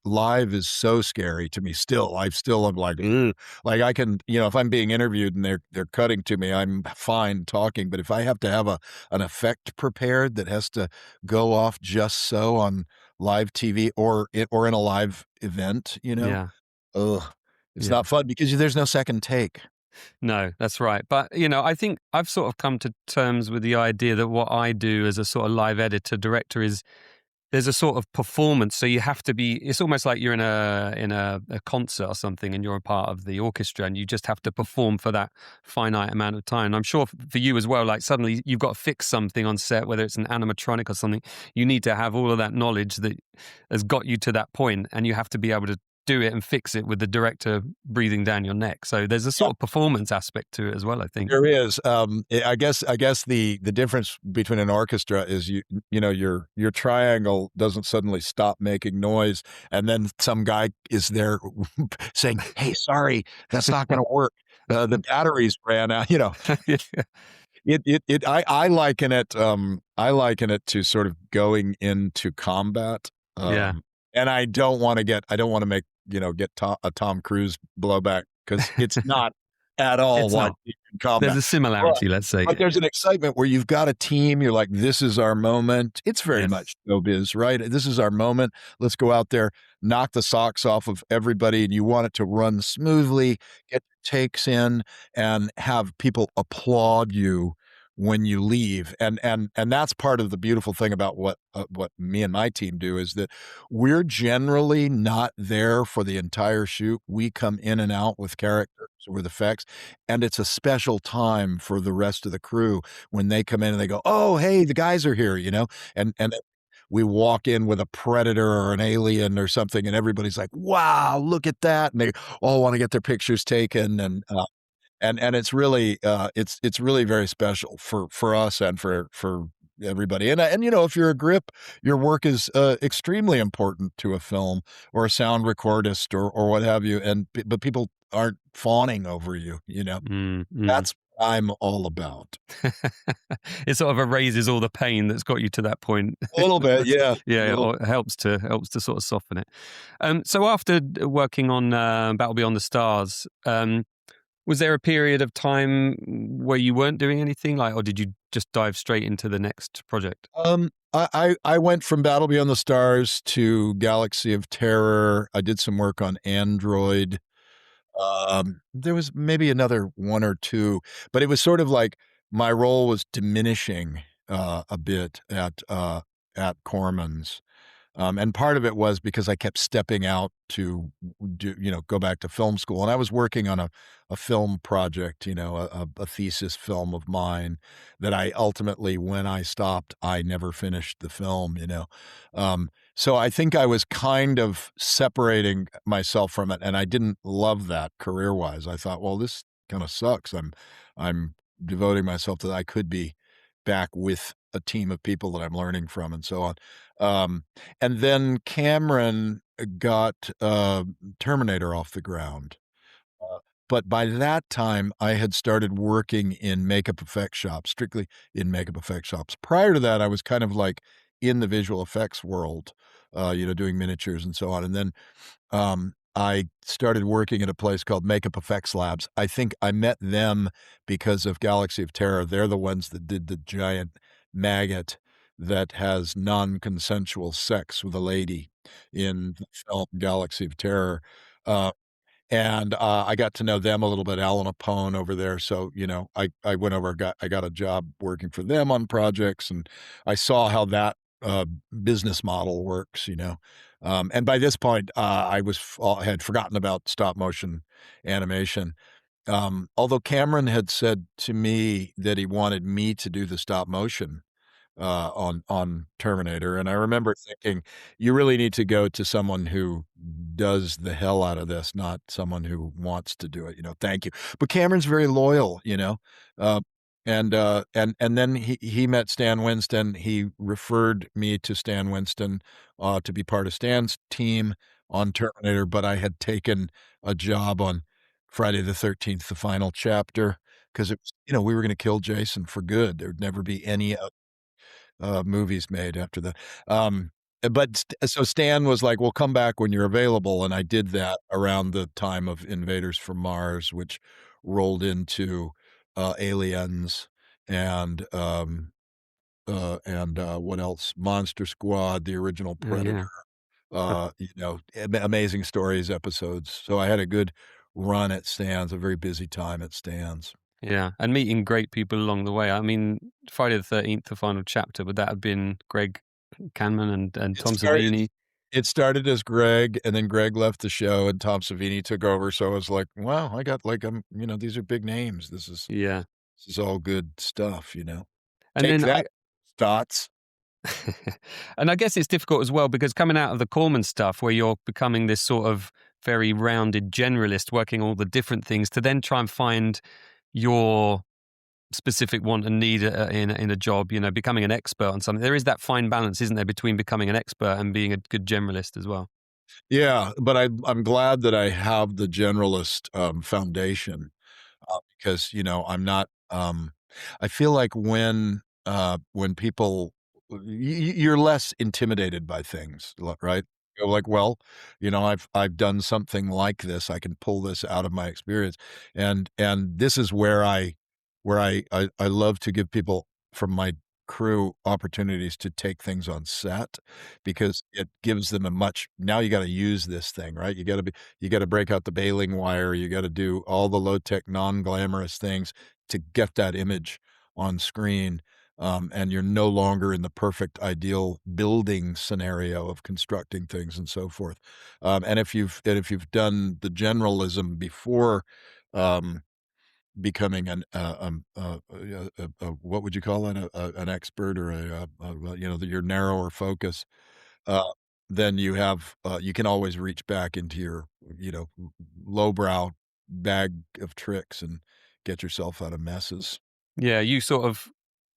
is so scary to me still. I still am like, "Ugh." Like, I can if I'm being interviewed and they're cutting to me, I'm fine talking, but if I have to have an effect prepared that has to go off just so on live TV or in a live event, Yeah. ugh, it's Yeah. not fun because there's no second take. No, that's right. But, I think I've sort of come to terms with the idea that what I do as a sort of live editor director is there's a sort of performance. So you have to be, it's almost like you're in a concert or something and you're a part of the orchestra and you just have to perform for that finite amount of time. And I'm sure for you as well, like suddenly you've got to fix something on set, whether it's an animatronic or something, you need to have all of that knowledge that has got you to that point, and you have to be able to do it and fix it with the director breathing down your neck. So there's a sort of performance aspect to it as well, I think. There is. I guess the difference between an orchestra is your triangle doesn't suddenly stop making noise, and then some guy is there saying, "Hey, sorry, that's not going to work. The batteries ran out." Yeah. I liken it. I liken it to sort of going into combat. Yeah. And I don't want to make get a Tom Cruise blowback because it's not at all It's like not. in There's combat. a similarity, let's say. But there's an excitement where you've got a team. You're like, this is our moment. It's very Yes. much showbiz, right? This is our moment. Let's go out there, knock the socks off of everybody, and you want it to run smoothly, get takes in, and have people applaud you when you leave. And that's part of the beautiful thing about what me and my team do is that we're generally not there for the entire shoot. We come in and out with characters, with effects, and it's a special time for the rest of the crew when they come in and they go, "Oh, hey, the guys are here," and we walk in with a predator or an alien or something, and everybody's like, "Wow, look at that!" And they all want to get their pictures taken, and it's really it's really very special for us and for everybody. And if you're a grip, your work is extremely important to a film or a sound recordist or what have you. But people aren't fawning over you. Mm, mm. That's what I'm all about. It sort of erases all the pain that's got you to that point. A little bit, yeah. A Yeah, little. or it helps to sort of soften it. So after working on Battle Beyond the Stars, was there a period of time where you weren't doing anything, or did you just dive straight into the next project? I went from Battle Beyond the Stars to Galaxy of Terror. I did some work on Android. There was maybe another one or two, but it was sort of like my role was diminishing a bit at Corman's. And part of it was because I kept stepping out to go back to film school. And I was working on a film project, a thesis film of mine that I ultimately, when I stopped, I never finished the film. So I think I was kind of separating myself from it. And I didn't love that career-wise. I thought, well, this kind of sucks. I'm devoting myself to that. I could be back with a team of people that I'm learning from and so on. And then Cameron got Terminator off the ground. Uh, but by that time, I had started working in makeup effects shops, strictly in makeup effects shops. Prior to that, I was kind of like in the visual effects world, doing miniatures and so on. And then I started working at a place called Makeup Effects Labs. I think I met them because of Galaxy of Terror. They're the ones that did the giant maggot that has non-consensual sex with a lady in the film Galaxy of Terror. Uh, and I got to know them a little bit, Alan Apone over there. So, I went over, I got a job working for them on projects, and I saw how that business model works. And by this point, had forgotten about stop motion animation. Although Cameron had said to me that he wanted me to do the stop motion on Terminator, and I remember thinking, you really need to go to someone who does the hell out of this, not someone who wants to do it. Thank you. But Cameron's very loyal. Uh, and then he met Stan Winston. He referred me to Stan Winston to be part of Stan's team. on Terminator, but I had taken a job on Friday the 13th, the final chapter, 'cause it was we were gonna kill Jason for good. There'd never be any, movies made after that. But so Stan was like, "Well, come back when you're available," and I did that around the time of Invaders from Mars, which rolled into, Aliens and, what else? Monster Squad, the original Oh, Predator, yeah. Uh, Amazing Stories episodes. So I had a good run at Stan's, a very busy time at Stan's. yeah, and meeting great people along the way. I mean, Friday the 13th, the final chapter, would that have been Greg Canman and It Tom started Savini? it started as Greg, and then Greg left the show, and Tom Savini took over, so I was like, "Wow, I got, like, these are big names. Yeah. This is all good stuff, you know? And Take then that, Stotts." and I guess it's difficult as well because coming out of the Corman stuff where you're becoming this sort of very rounded generalist working all the different things to then try and find your specific want and need in a job, becoming an expert on something. There is that fine balance, isn't there, between becoming an expert and being a good generalist as well. Yeah, but I'm glad that I have the generalist, foundation, because, I'm not, I feel like when people you're less intimidated by things, right? You're like, "Well, I've done something like this. I can pull this out of my experience." And this is where I love to give people from my crew opportunities to take things on set because it gives them a much now you gotta use this thing, right? You gotta break out the baling wire, you gotta do all the low-tech, non-glamorous things to get that image on screen, and you're no longer in the perfect ideal building scenario of constructing things and so forth. And if you've done the generalism before, um becoming what would you call it? An expert or your narrower focus, uh, then you can always reach back into your, lowbrow bag of tricks and get yourself out of messes. Yeah, you sort of,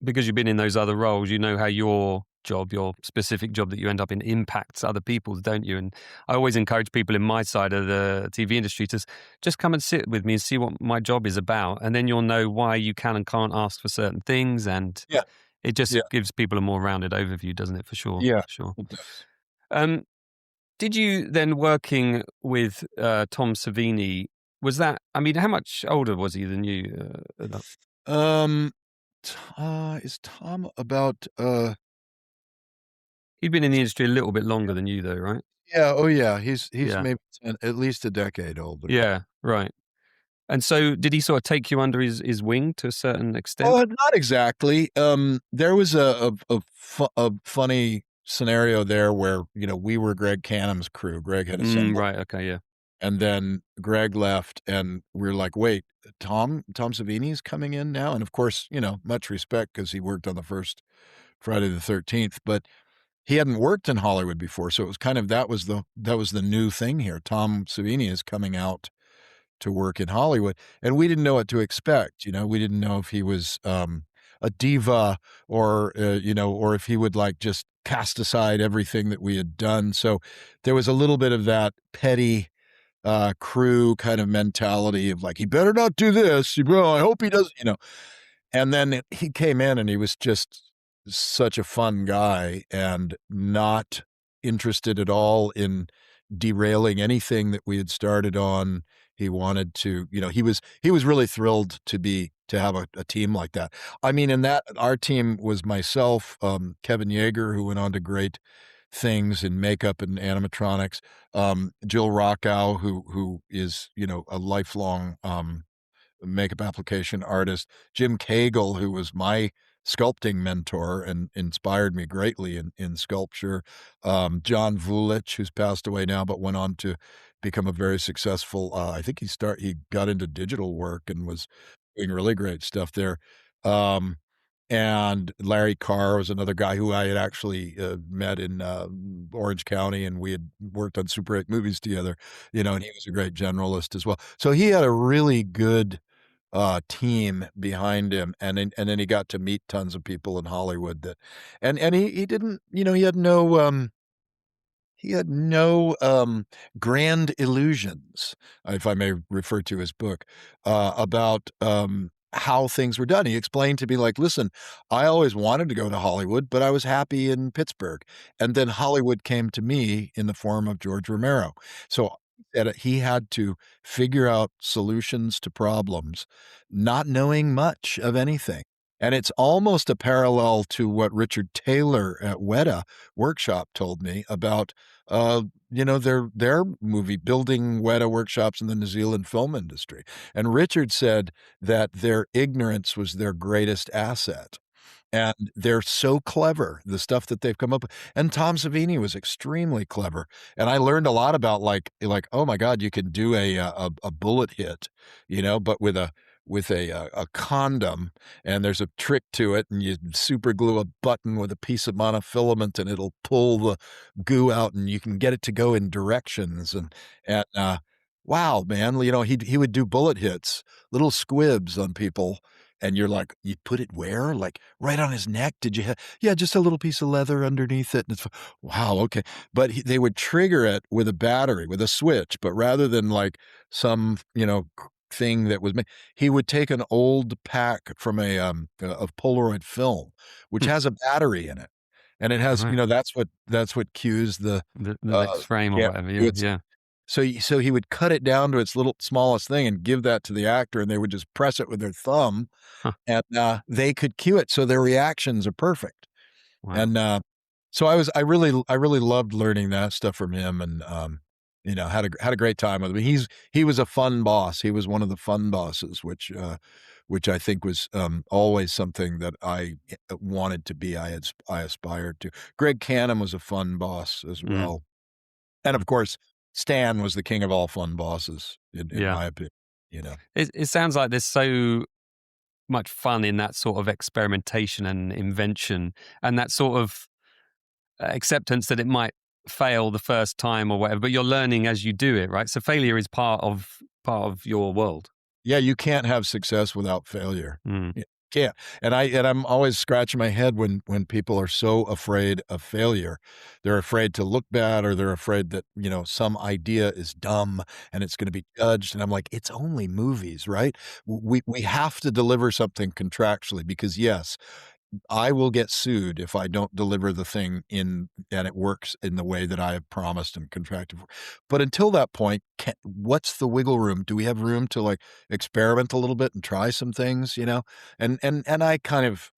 because you've been in those other roles, you know how your job, your specific job that you end up in impacts other people's, don't you? And I always encourage people in my side of the TV industry to just come and sit with me and see what my job is about. And then you'll know why you can and can't ask for certain things. And Yeah, it just yeah, gives people a more rounded overview, doesn't it? For sure. yeah, For sure. it does. Um, did you then working with Tom Savini, was that, I mean, how much older was he than you? Um, is Tom about, He'd been in the industry a little bit longer than you though, right? yeah, oh, yeah, he's Yeah. maybe at least a decade older. Yeah, right. And so did he sort of take you under his wing to a certain extent? Not exactly. There was a funny scenario there where, we were Greg Canham's crew. Greg had assembled, Right, okay, yeah. and then Greg left, and we are like, "Wait, Tom Savini's coming in now?" And of course, much respect because he worked on the first Friday the 13th, but he hadn't worked in Hollywood before, so it was kind of that was the new thing here. Tom Savini is coming out to work in Hollywood, and we didn't know what to expect, we didn't know if he was, a diva or, or if he would, like, just cast aside everything that we had done, so there was a little bit of that petty, crew kind of mentality of, like, "He better not do this, I hope he doesn't," and then he came in and he was just such a fun guy and not interested at all in derailing anything that we had started on. He wanted to, he was really thrilled to have a team like that. I mean, in that our team was myself, Kevin Yeager, who went on to great things in makeup and animatronics, Jill Rockow, who is, a lifelong, makeup application artist, Jim Cagle, who was my sculpting mentor and inspired me greatly in sculpture, John Vulich, who's passed away now, but went on to become a very successful, I think he got into digital work and was doing really great stuff there. Um, and Larry Carr was another guy who I had actually, met in, Orange County, and we had worked on Super 8 movies together, and he was a great generalist as well. So he had a really good team behind him, and then he got to meet tons of people in Hollywood that and he didn't, he had no, he had no grand illusions, if I may refer to his book, about how things were done. He explained to me, like, listen, I always wanted to go to Hollywood, but I was happy in Pittsburgh. And then Hollywood came to me in the form of George Romero. So that he had to figure out solutions to problems, not knowing much of anything. And it's almost a parallel to what Richard Taylor at Weta Workshop told me about, their movie building Weta workshops in the New Zealand film industry. And Richard said that their ignorance was their greatest asset. And they're so clever, the stuff that they've come up with. And Tom Savini was extremely clever. And I learned a lot about like, oh my God, you can do a bullet hit, but with a condom, and there's a trick to it, and you super glue a button with a piece of monofilament, and it'll pull the goo out, and you can get it to go in directions. And wow, man, he would do bullet hits, little squibs on people. And you're like, you put it where? Like right on his neck? Did you have? Yeah, just a little piece of leather underneath it. And it's, wow, okay. But they would trigger it with a battery, with a switch. But rather than like some, thing that was made, he would take an old pack from of Polaroid film, which Hmm. has a battery in it. And it has, Right. that's what cues The next uh, frame or yeah, whatever. Yeah. Yeah. so he would cut it down to its little smallest thing and give that to the actor, and they would just press it with their thumb, Huh. and they could cue it, so their reactions are perfect. Wow. And so I really loved learning that stuff from him, and had a great time with him. He was a fun boss. He was one of the fun bosses, which I think was always something that I wanted to be. I aspired to. Greg Cannon was a fun boss as Mm. well. And of course, Stan was the king of all fun bosses, in Yeah. my opinion. It sounds like there's so much fun in that sort of experimentation and invention, and that sort of acceptance that it might fail the first time or whatever, but you're learning as you do it, right? So failure is part of your world. Yeah, you can't have success without failure. Mm. You can't. And I'm always scratching my head when people are so afraid of failure. They're afraid to look bad, or they're afraid that, some idea is dumb and it's gonna be judged, and I'm like, "It's only movies, right?" We have to deliver something contractually because, yes, I will get sued if I don't deliver the thing and it works in the way that I have promised and contracted for. But until that point, what's the wiggle room? Do we have room to like experiment a little bit and try some things? And I kind of,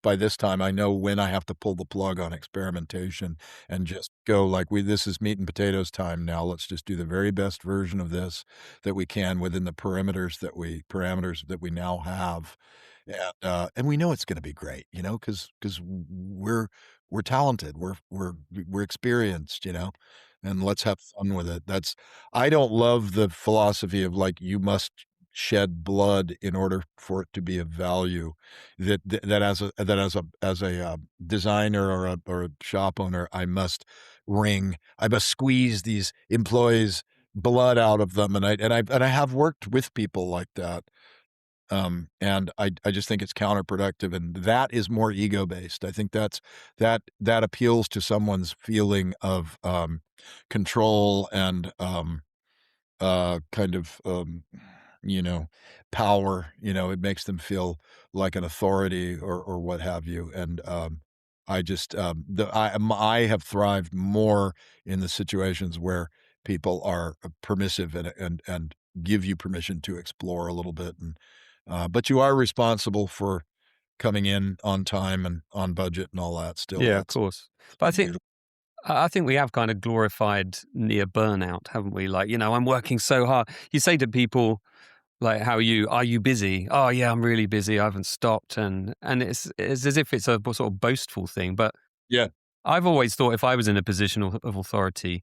by this time I know when I have to pull the plug on experimentation and just go like this is meat and potatoes time now. Let's just do the very best version of this that we can within the parameters that we now have. And we know it's gonna be great, because we're talented, we're experienced, and let's have fun with it. I don't love the philosophy of, like, you must shed blood in order for it to be of value, that as a designer or a shop owner, I must squeeze these employees' blood out of them, and I have worked with people like that. And I just think it's counterproductive, and that is more ego-based. I think that appeals to someone's feeling of, control and, kind of, you know, power. It makes them feel like an authority or what have you. And, I just, I have thrived more in the situations where people are permissive and give you permission to explore a little bit. But you are responsible for coming in on time and on budget and all that still. Yeah, of That's course. But I think beautiful. I think we have kind of glorified near burnout, haven't we? Like, I'm working so hard. You say to people, like, how are you busy? Oh yeah, I'm really busy. I haven't stopped. And it's as if it's a sort of boastful thing. But Yeah. I've always thought if I was in a position of authority,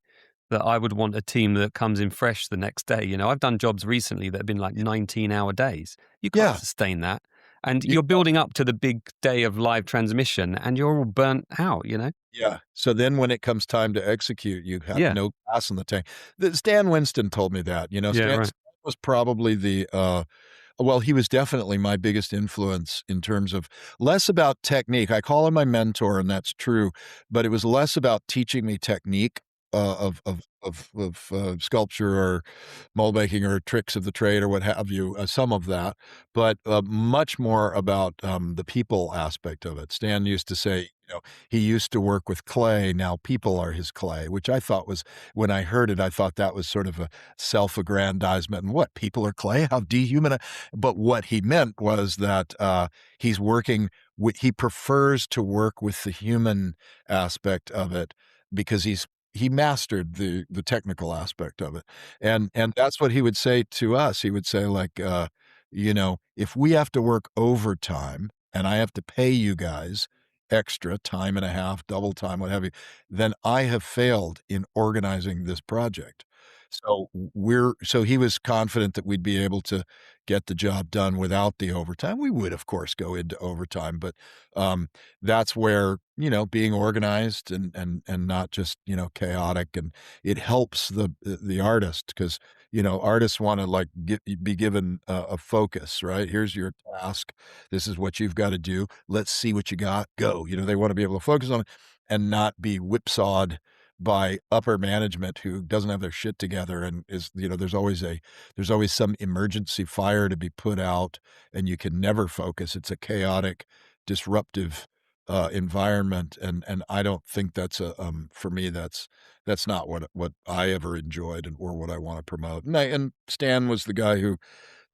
that I would want a team that comes in fresh the next day. I've done jobs recently that have been like 19-hour days. You can't Yeah. sustain that. And You you're building up to the big day of live transmission and you're all burnt out. Yeah. So then when it comes time to execute, you have Yeah. no gas in the tank. Stan Winston told me that. Yeah, Stan right. Stan was probably well, he was definitely my biggest influence in terms of less about technique. I call him my mentor, and that's true, but it was less about teaching me technique, sculpture or mold making or tricks of the trade or what have you, some of that, but much more about the people aspect of it. Stan used to say, he used to work with clay, now people are his clay, which I thought was, when I heard it, I thought that was sort of a self-aggrandizement. And what, people are clay? How dehumanizing. But what he meant was that he's working he prefers to work with the human aspect of it because he mastered the technical aspect of it. And that's what he would say to us. He would say, like, if we have to work overtime and I have to pay you guys extra time and a half, double time, what have you, then I have failed in organizing this project. So he was confident that we'd be able to get the job done without the overtime. We would, of course, go into overtime, but that's where, being organized and not just, chaotic, and it helps the artist because, artists want to like be given a focus, right? Here's your task. This is what you've got to do. Let's see what you got. Go. They want to be able to focus on it and not be whipsawed by upper management who doesn't have their shit together and is, there's always some emergency fire to be put out and you can never focus. It's a chaotic, disruptive environment. And I don't think that's for me, that's not what I ever enjoyed or what I want to promote. And Stan was the guy who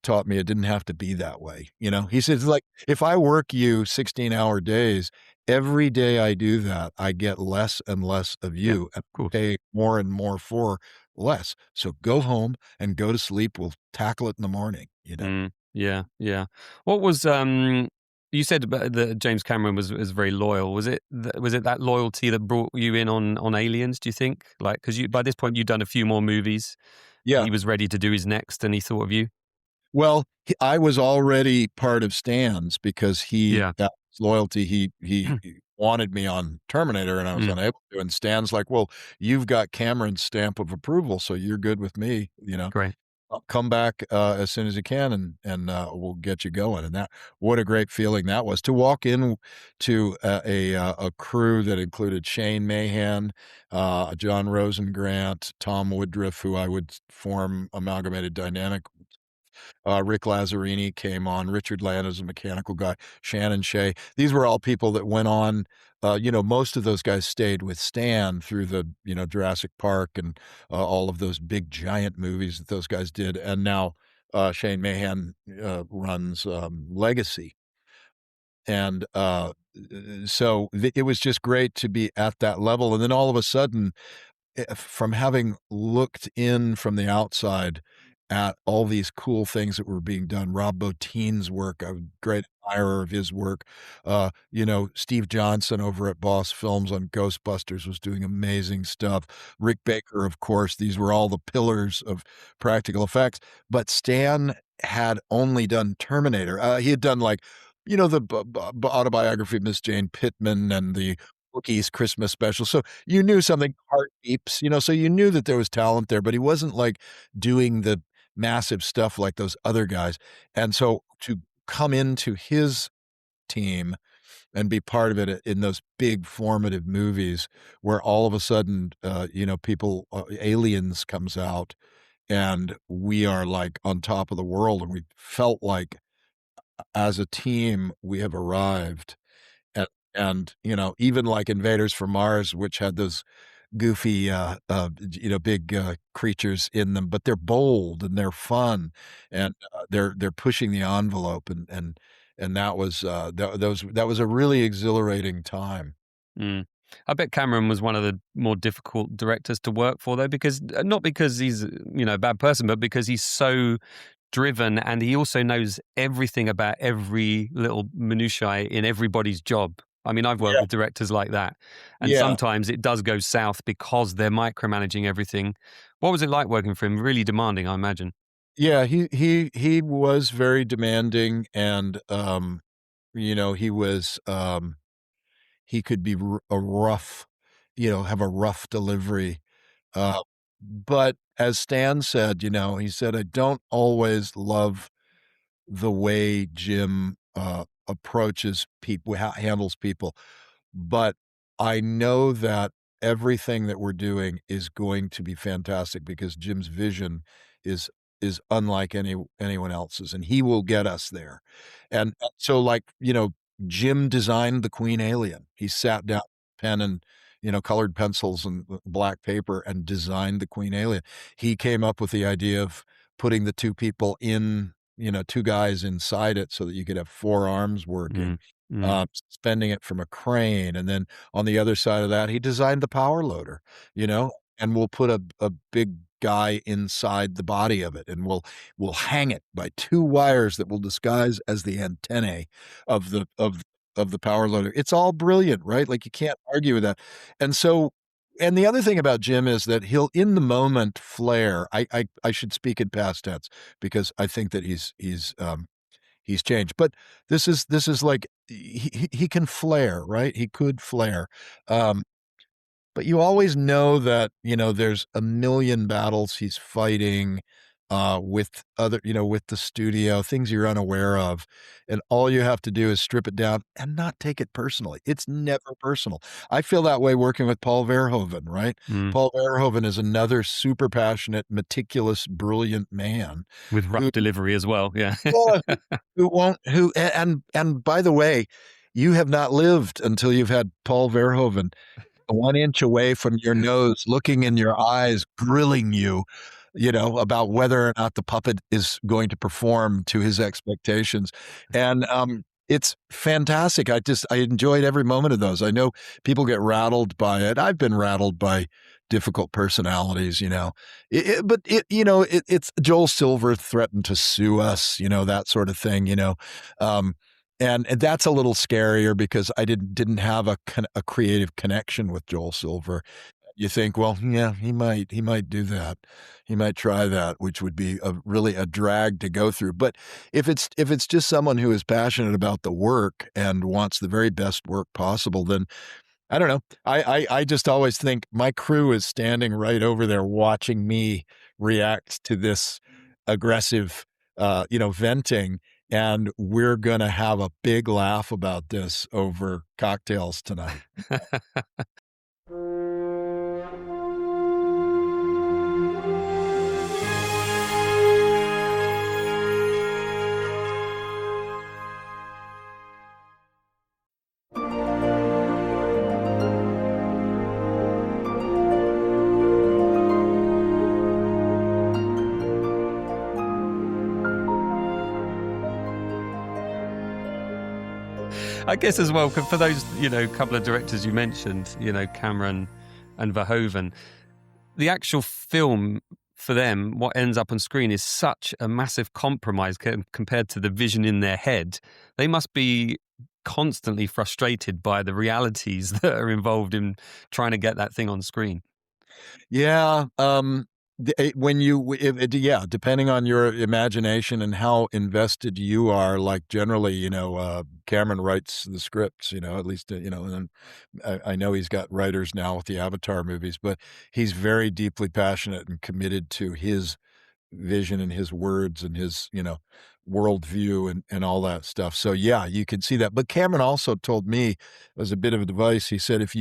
taught me it didn't have to be that way. He says, like, if I work you 16-hour days, every day I do that, I get less and less of Yeah, you and of course. pay more and more for less. So go home and go to sleep. We'll tackle it in the morning. Yeah, yeah. What was you said that James Cameron was very loyal. Was it that loyalty that brought you in on Aliens, do you think? Like, cuz by this point you'd done a few more movies. Yeah. He was ready to do his next and he thought of you? Well, I was already part of Stan's because Yeah. that was loyalty. He wanted me on Terminator and I was Mm, unable to. And Stan's like, well, you've got Cameron's stamp of approval, so you're good with me. great. I'll come back as soon as you can and we'll get you going. And what a great feeling that was to walk in to a crew that included Shane Mahan, John Rosengrant, Tom Woodruff, who I would form Amalgamated Dynamic. Rick Lazzarini came on, Richard Land is a mechanical guy, Shannon Shea. These were all people that went on, most of those guys stayed with Stan through the, Jurassic Park and all of those big giant movies that those guys did. And now Shane Mahan runs Legacy. And so it was just great to be at that level. And then all of a sudden, from having looked in from the outside at all these cool things that were being done, Rob Bottin's work, I'm a great admirer of his work. Steve Johnson over at Boss Films on Ghostbusters was doing amazing stuff. Rick Baker, of course, these were all the pillars of practical effects. But Stan had only done Terminator. He had done like, the autobiography of Miss Jane Pittman and the Cookies Christmas special. So you knew something, Heart Beeps, so you knew that there was talent there, but he wasn't like doing the massive stuff like those other guys. And so to come into his team and be part of it in those big formative movies where all of a sudden, people, Aliens comes out and we are like on top of the world and we felt like as a team, we have arrived. And even like Invaders from Mars, which had those goofy, big creatures in them, but they're bold and they're fun, and they're pushing the envelope, and that was that was a really exhilarating time. Mm. I bet Cameron was one of the more difficult directors to work for, though, because not because he's a bad person, but because he's so driven and he also knows everything about every little minutiae in everybody's job. I mean, I've worked Yeah, with directors like that, and yeah, sometimes it does go south because they're micromanaging everything. What was it like working for him? Really demanding, I imagine. yeah. He was very demanding, and he was he could be a rough, have a rough delivery. But as Stan said, he said, I don't always love the way Jim approaches people, handles people, but I know that everything that we're doing is going to be fantastic because Jim's vision is unlike anyone else's, and he will get us there. And so, like, Jim designed the Queen Alien. He sat down, pen and, colored pencils and black paper and designed the Queen Alien. He came up with the idea of putting the 2 people in, 2 guys inside it so that you could have 4 arms working, Mm, mm. suspending it from a crane, and then on the other side of that, he designed the power loader, and we'll put a big guy inside the body of it, and we'll hang it by 2 wires that will disguise as the antennae of the power loader. It's all brilliant, right? Like, you can't argue with that. And so and the other thing about Jim is that he'll in the moment flare. I should speak in past tense because I think that he's changed. But this is like he can flare, right? He could flare. Um, but you always know that, there's a million battles he's fighting, with with the studio, things you're unaware of, and all you have to do is strip it down and not take it personally. It's never personal. I feel that way working with Paul Verhoeven, right? Mm. Paul Verhoeven is another super passionate, meticulous, brilliant man With rough who delivery as well, yeah. yeah, who won't who and by the way, you have not lived until you've had Paul Verhoeven 1 inch away from your nose, looking in your eyes, grilling you, about whether or not the puppet is going to perform to his expectations. And, it's fantastic. I enjoyed every moment of those. I know people get rattled by it. I've been rattled by difficult personalities, but it's Joel Silver threatened to sue us, that sort of thing, um, and that's a little scarier because I didn't have a creative connection with Joel Silver. You think, well, yeah, he might do that. He might try that, which would be really a drag to go through. But if it's just someone who is passionate about the work and wants the very best work possible, then I don't know. I just always think my crew is standing right over there watching me react to this aggressive, venting, and we're gonna have a big laugh about this over cocktails tonight. I guess as well, for those, couple of directors you mentioned, Cameron and Verhoeven, the actual film for them, what ends up on screen is such a massive compromise compared to the vision in their head. They must be constantly frustrated by the realities that are involved in trying to get that thing on screen. Yeah, yeah, depending on your imagination and how invested you are, like, generally, Cameron writes the scripts, at least, and I know he's got writers now with the Avatar movies, but he's very deeply passionate and committed to his vision and his words and his, worldview and all that stuff. So, yeah, you can see that. But Cameron also told me, as a bit of advice, he said, if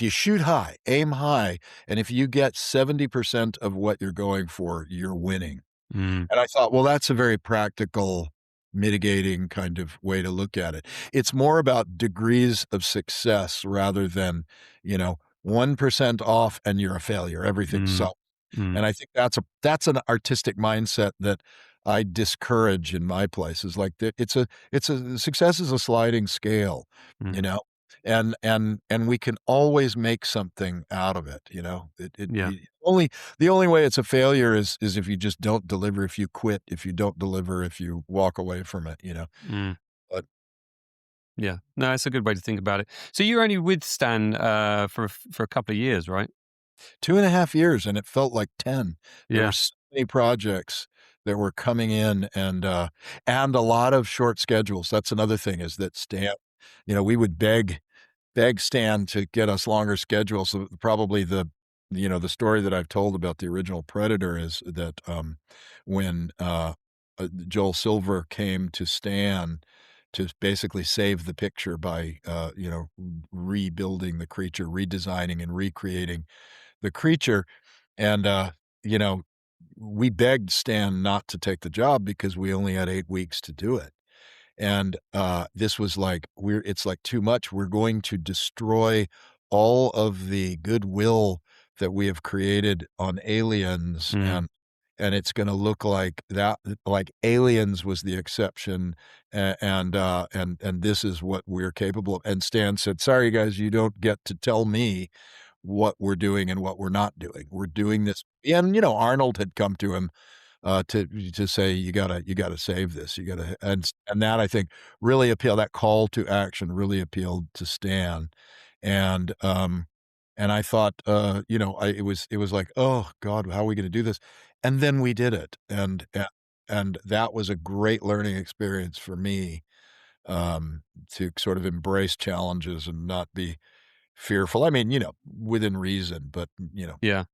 you shoot high, aim high, and if you get 70% of what you're going for, you're winning. Mm, And I thought, well, that's a very practical, mitigating kind of way to look at it. It's more about degrees of success rather than, 1% off and you're a failure. Everything mm, sucks. mm, And I think that's an artistic mindset that I discourage in my places. Like, it's a success is a sliding scale, you mm. know, and we can always make something out of it. Yeah. The only way it's a failure is if you just don't deliver, if you quit, if you don't deliver, if you walk away from it. Mm. But Yeah. No, it's a good way to think about it. So you're only with Stan for a couple of years, right? 2.5 years, and it felt like 10. There were Yeah. so many projects that were coming in and a lot of short schedules. That's another thing is that Stan, we would beg Stan to get us longer schedules. So probably the story that I've told about the original Predator is that, when, Joel Silver came to Stan to basically save the picture by, rebuilding the creature, redesigning and recreating the creature. And, we begged Stan not to take the job because we only had 8 weeks to do it. And, this was like, it's like too much. We're going to destroy all of the goodwill that we have created on Aliens, Mm. and it's gonna look like that, like Aliens was the exception, and this is what we're capable of. And Stan said, "Sorry, guys, you don't get to tell me what we're doing and what we're not doing. We're doing this." And, Arnold had come to him to say, "You gotta save this, you gotta," and that, I think, really appealed. That call to action really appealed to Stan, and, and I thought, it was like, "Oh god, how are we gonna do this?" And then we did it, and that was a great learning experience for me, to sort of embrace challenges and not be fearful. I mean, within reason, but, Yeah.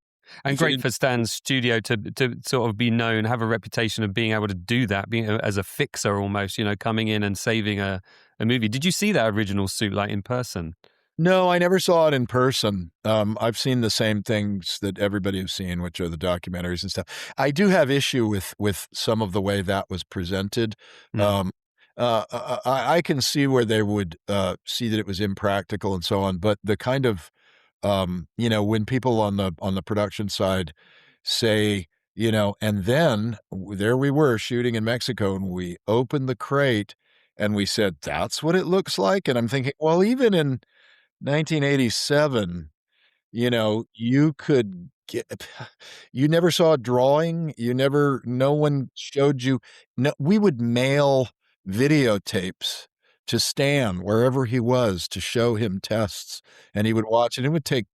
And if it great didn't. for Stan's studio to sort of be known, have a reputation of being able to do that, being as a fixer almost, coming in and saving a movie. Did you see that original suit like in person? No, I never saw it in person. I've seen the same things that everybody has seen, which are the documentaries and stuff. I do have issue with some of the way that was presented. Mm. Um, I can see where they would see that it was impractical and so on, but the kind of, when people on the production side say, and then there we were shooting in Mexico, and we opened the crate and we said, "That's what it looks like." And I'm thinking, well, even in 1987, you could get you never saw a drawing, no one showed you. No, we would mail videotapes to Stan wherever he was to show him tests, and he would watch it. It would take,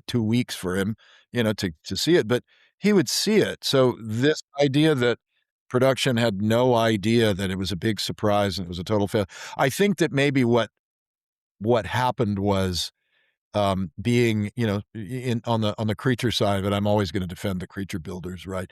2 weeks for him, to see it, but he would see it. So this idea that production had no idea that it was a big surprise and it was a total fail. I think that maybe what happened was, being, in on the creature side of it, I'm always gonna defend the creature builders, right?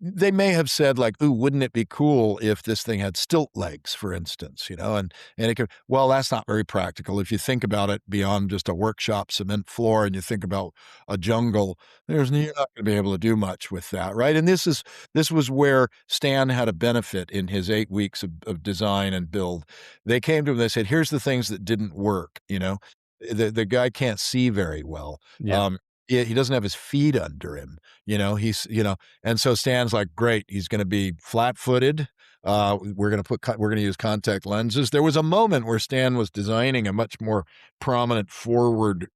They may have said like, "Ooh, wouldn't it be cool if this thing had stilt legs," for instance, and it could, well, that's not very practical. If you think about it beyond just a workshop cement floor and you think about a jungle, you're not gonna be able to do much with that, right? And this was where Stan had a benefit in his 8 weeks of design and build. They came to him, they said, "Here's the things that didn't work," the guy can't see very well. Yeah. He doesn't have his feet under him, and so Stan's like, "Great, he's gonna be flat-footed. We're gonna use contact lenses." There was a moment where Stan was designing a much more prominent forward,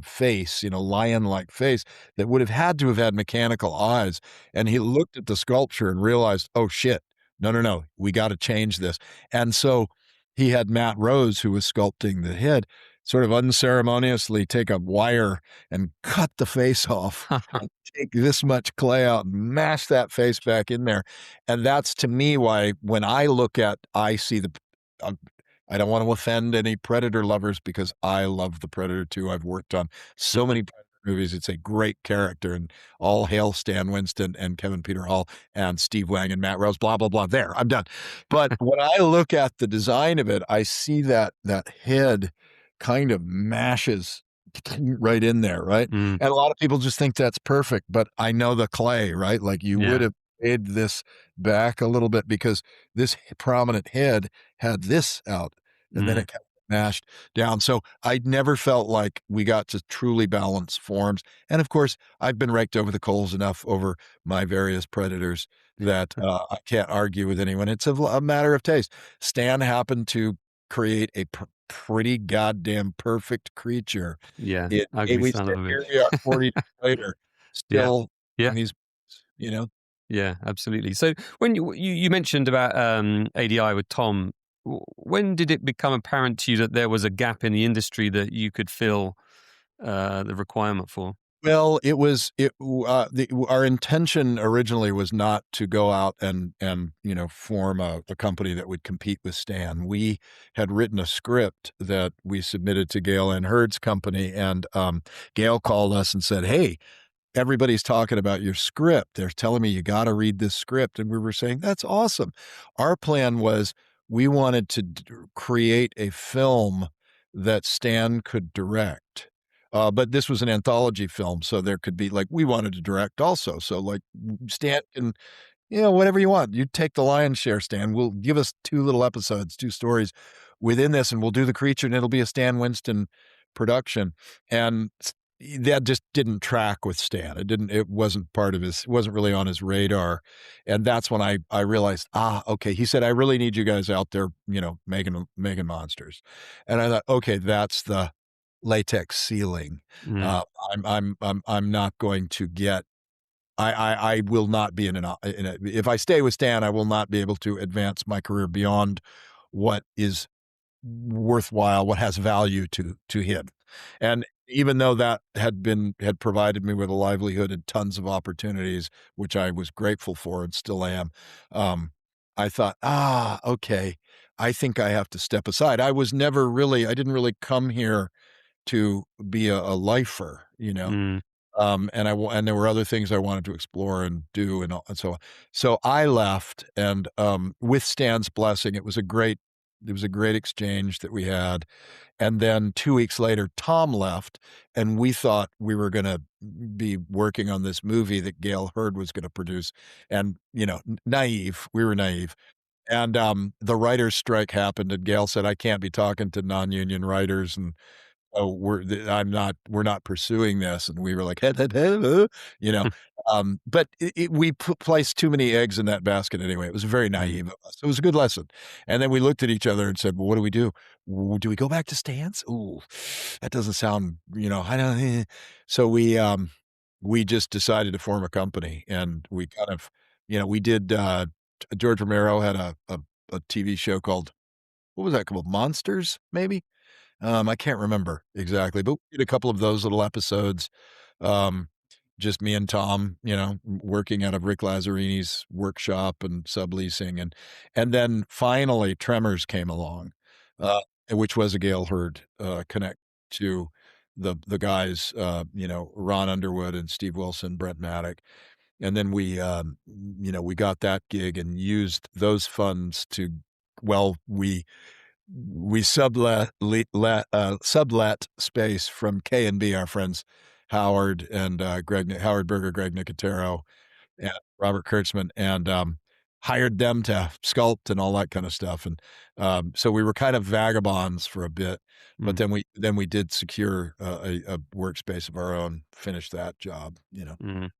face, lion-like face that would have had to have had mechanical eyes, and he looked at the sculpture and realized, "Oh, shit. No, no, no. We gotta change this." And so he had Matt Rose, who was sculpting the head, sort of unceremoniously take a wire and cut the face off, and take this much clay out and mash that face back in there. And that's, to me, why when I see uh, I don't want to offend any Predator lovers because I love the Predator too. I've worked on so many Predator movies. It's a great character, and all hail Stan Winston and Kevin Peter Hall and Steve Wang and Matt Rose, blah, blah, blah. There, I'm done. But when I look at the design of it, I see that head kind of mashes right in there, right? Mm. And a lot of people just think that's perfect, but I know the clay, right? Like, you would Yeah. have made this back a little bit because this prominent head had this out, and then Mm. it got mashed down. So I never felt like we got to truly balance forms. And of course, I've been raked over the coals enough over my various Predators that I can't argue with anyone. It's a matter of taste. Stan happened to create a pretty goddamn perfect creature. Yeah. It Ugly we son sit of a here, bitch. we are 40 years later, Yeah. still Yeah. in these, you know? Yeah, absolutely. So when you mentioned about ADI with Tom, when did it become apparent to you that there was a gap in the industry that you could fill the requirement for? Well, our intention originally was not to go out and form a company that would compete with Stan. We had written a script that we submitted to Gale and Hurd's company, and Gale called us and said, "Hey, everybody's talking about your script. They're telling me you got to read this script." And we were saying, "That's awesome." Our plan was, we wanted to create a film that Stan could direct. But this was an anthology film, so there could be like, we wanted to direct also. So like Stan can, whatever you want. You take the lion's share, Stan. We'll give us 2 little episodes, 2 stories within this, and we'll do the creature, and it'll be a Stan Winston production. And that just didn't track with Stan. It wasn't part of his, it wasn't really on his radar. And that's when I realized, okay. He said, I really need you guys out there, making monsters. And I thought, okay, that's the latex ceiling. I'm not going to get, I will not be if I stay with Stan, I will not be able to advance my career beyond what is worthwhile, what has value to him. And even though that had provided me with a livelihood and tons of opportunities, which I was grateful for and still am, I thought, okay, I think I have to step aside. I didn't really come here to be a lifer, and and there were other things I wanted to explore and do and so on. So I left, and with Stan's blessing, it was a great exchange that we had. And then 2 weeks later, Tom left, and we thought we were going to be working on this movie that Gail Hurd was going to produce. And, naive, we were naive. And the writer's strike happened, and Gail said, I can't be talking to non-union writers, and we're not pursuing this. And we were like, head, but we placed too many eggs in that basket anyway. It was very naive of us. It was a good lesson. And then we looked at each other and said, well, what do we do? Do we go back to Stan's? Ooh, that doesn't sound, I don't. So we just decided to form a company, and we kind of, we did, George Romero had a TV show called, what was that called? Monsters, maybe? I can't remember exactly, but we did a couple of those little episodes. Just me and Tom, working out of Rick Lazarini's workshop and subleasing. And then finally Tremors came along, which was a Gail Hurd, connect to the guys, Ron Underwood and Steve Wilson, Brent Maddock. And then we got that gig and used those funds to, we sublet space from K&B, our friends Howard and Howard Berger, Greg Nicotero, and Robert Kurtzman, and hired them to sculpt and all that kind of stuff. And so we were kind of vagabonds for a bit, but then we did secure a workspace of our own, finish that job. I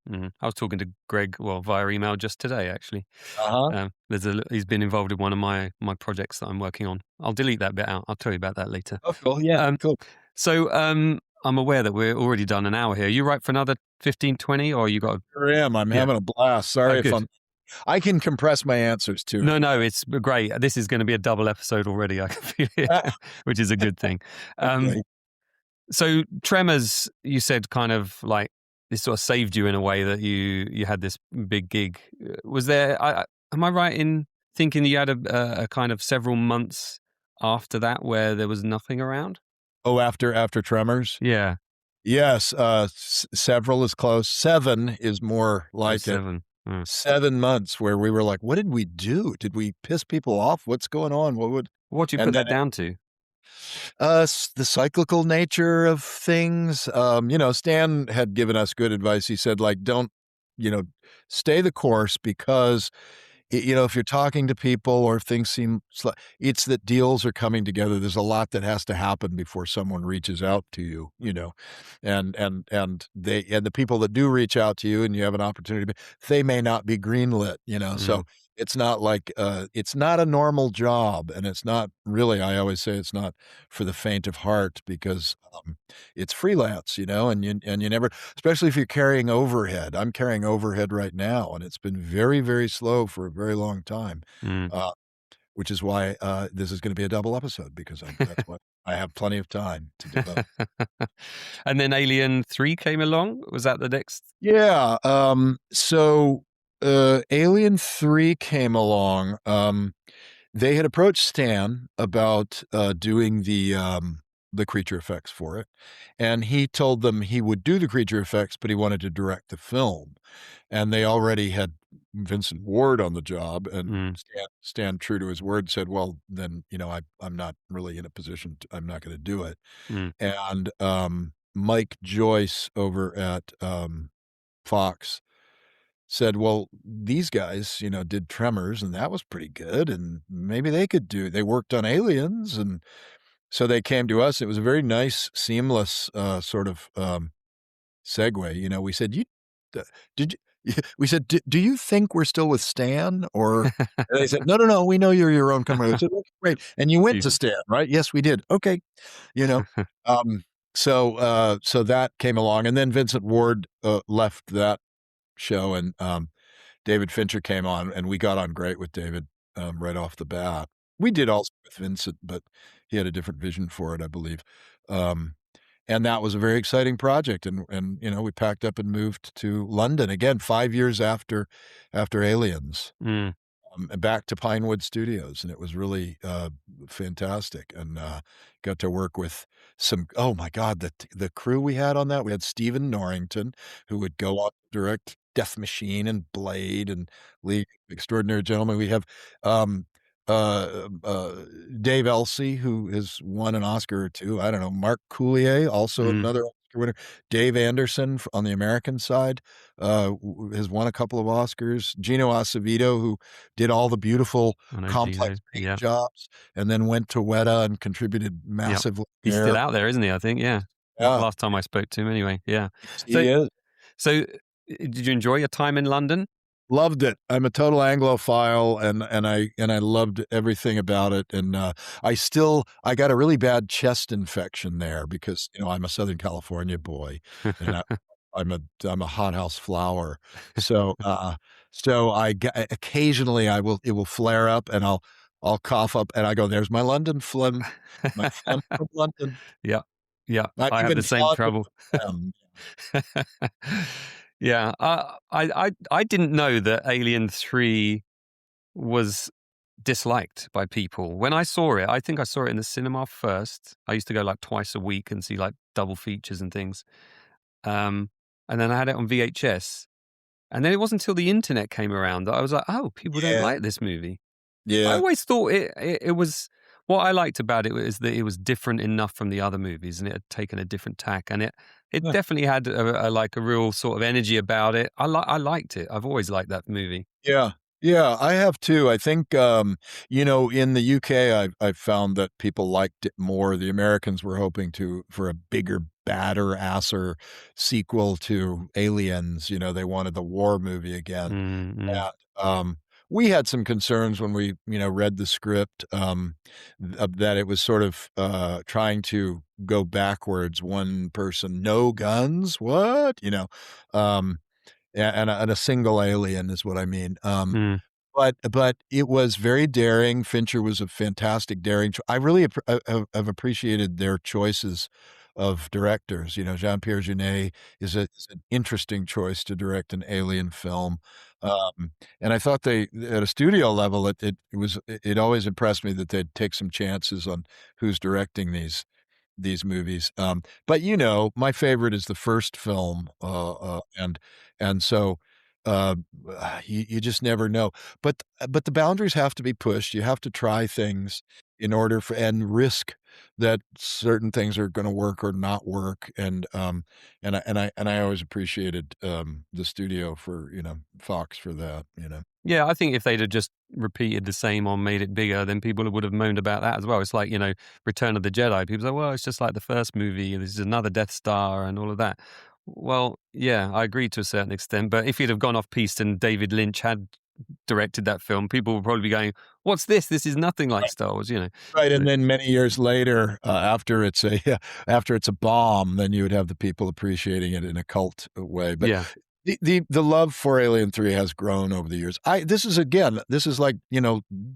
was talking to Greg, via email just today, actually. He's been involved in one of my projects that I'm working on. I'll delete that bit out. I'll tell you about that later. Oh, cool. Yeah, cool. So I'm aware that we're already done an hour here. You right for another 15, 20, or you got? Sure am. I'm having a blast. Sorry if I can compress my answers too. No, it's great. This is going to be a double episode already. I can feel it, which is a good thing. Okay. So Tremors, you said, kind of like this sort of saved you in a way, that you had this big gig. Was there? Am I right in thinking that you had a kind of several months after that where there was nothing around? Oh, after Tremors? Yeah. Yes. Several is close. 7 is more like 7. 7 months where we were like, what did we do? Did we piss people off? What's going on? What do you put that down to? The cyclical nature of things. Stan had given us good advice. He said, like, don't, stay the course, because if you're talking to people or if things seem it's that deals are coming together. There's a lot that has to happen before someone reaches out to you, and the people that do reach out to you and you have an opportunity, they may not be greenlit, so it's not like, it's not a normal job, and it's not really, I always say it's not for the faint of heart, because it's freelance, and you never, especially if you're carrying overhead. I'm carrying overhead right now, and it's been very, very slow for a very long time, which is why this is going to be a double episode, because that's why I have plenty of time to develop. And then Alien³ came along. Was that the next? Yeah. So Alien³ came along. They had approached Stan about doing the the creature effects for it, and he told them he would do the creature effects, but he wanted to direct the film, and they already had Vincent Ward on the job, and Mm. Stan, true to his word, said, "Well, then, I'm not really in a position I'm not gonna do it." Mm. And, Mike Joyce over at, Fox said, "Well, these guys, did Tremors, and that was pretty good, and maybe they worked on Aliens," and so they came to us. It was a very nice, seamless, sort of, segue. We said, did you we said, Do you think we're still with Stan?" Or and they said, "No, no, no, we know you're your own company." I said, "Okay, great. And you went to Beautiful. Stan, right?" "Yes, we did." "Okay." You know? Um, so that came along, and then Vincent Ward, left that show, and, David Fincher came on, and we got on great with David, right off the bat. We did also with Vincent, but he had a different vision for it, I believe. Um, and that was a very exciting project, and we packed up and moved to London again 5 years after Aliens, Mm. and back to Pinewood Studios, and it was really, fantastic, and, got to work with oh my god, the crew we had on that. We had Stephen Norrington, who would go on to direct Death Machine and Blade and League of Extraordinary Gentlemen. We have, um, uh, uh, Dave Elsey, who has won an Oscar or 2. I don't know, Mark Coulier, also Mm. another Oscar winner. Dave Anderson on the American side, has won a couple of Oscars. Gino Acevedo, who did all the beautiful I know Gino. complex paint Yeah. jobs, and then went to Weta and contributed Yep. massively He's there. still out there, isn't he? I think. Yeah. Yeah, Last time I spoke to him, anyway. Yeah. yes, So, he is. so did you enjoy your time in London? Loved it. I'm a total Anglophile, and I loved everything about it, and, I got a really bad chest infection there because, I'm a Southern California boy, and I'm a hothouse flower. So, occasionally it will flare up, and I'll cough up, and I go, "There's my London phlegm, my phlegm from London." Yeah. Yeah. I'm I have even the same fond of trouble. the phlegm. Yeah. I didn't know that Alien 3 was disliked by people. When I saw it, I think I saw it in the cinema first. I used to go like twice a week and see like double features and things. Um, and then I had it on VHS. And then it wasn't until the internet came around that I was like, oh, people don't Yeah, like this movie. I yeah, always thought it was, what I liked about it was that it was different enough from the other movies, and it had taken a different tack, and it yeah. definitely had like a real sort of energy about it. I liked it. I've always liked that movie. Yeah. Yeah, I have too. I think, in the UK, I've found that people liked it more. The Americans were hoping for a bigger, badder asser sequel to Aliens. They wanted the war movie again. Mm, mm, And, we had some concerns when we, read the script, that it was sort of, trying to go backwards. One person, no guns, what? Um and a single alien is what I mean. mm. But it was very daring. Fincher was a fantastic daring I really have appreciated their choices of directors. Jean-Pierre Jeunet is an interesting choice to direct an alien film. And I thought they at a studio level, it always impressed me that they'd take some chances on who's directing these movies. But my favorite is the first film, and so, uh, you just never know. But the boundaries have to be pushed. You have to try things in order and risk that certain things are gonna work or not work, and I always appreciated, the studio for, Fox for that. Yeah, I think if they'd have just repeated the same or made it bigger, then people would have moaned about that as well. It's like, Return of the Jedi. People say, well, it's just like the first movie. This is another Death Star and all of that. Well, yeah, I agree to a certain extent. But if you'd have gone off piste and David Lynch had directed that film, people would probably be going, what's this? This is nothing like Star Wars. Right, and But then many years later, after it's a after it's a bomb, then you would have the people appreciating it in a cult way. But yeah. the love for Alien 3 has grown over the years. This is like,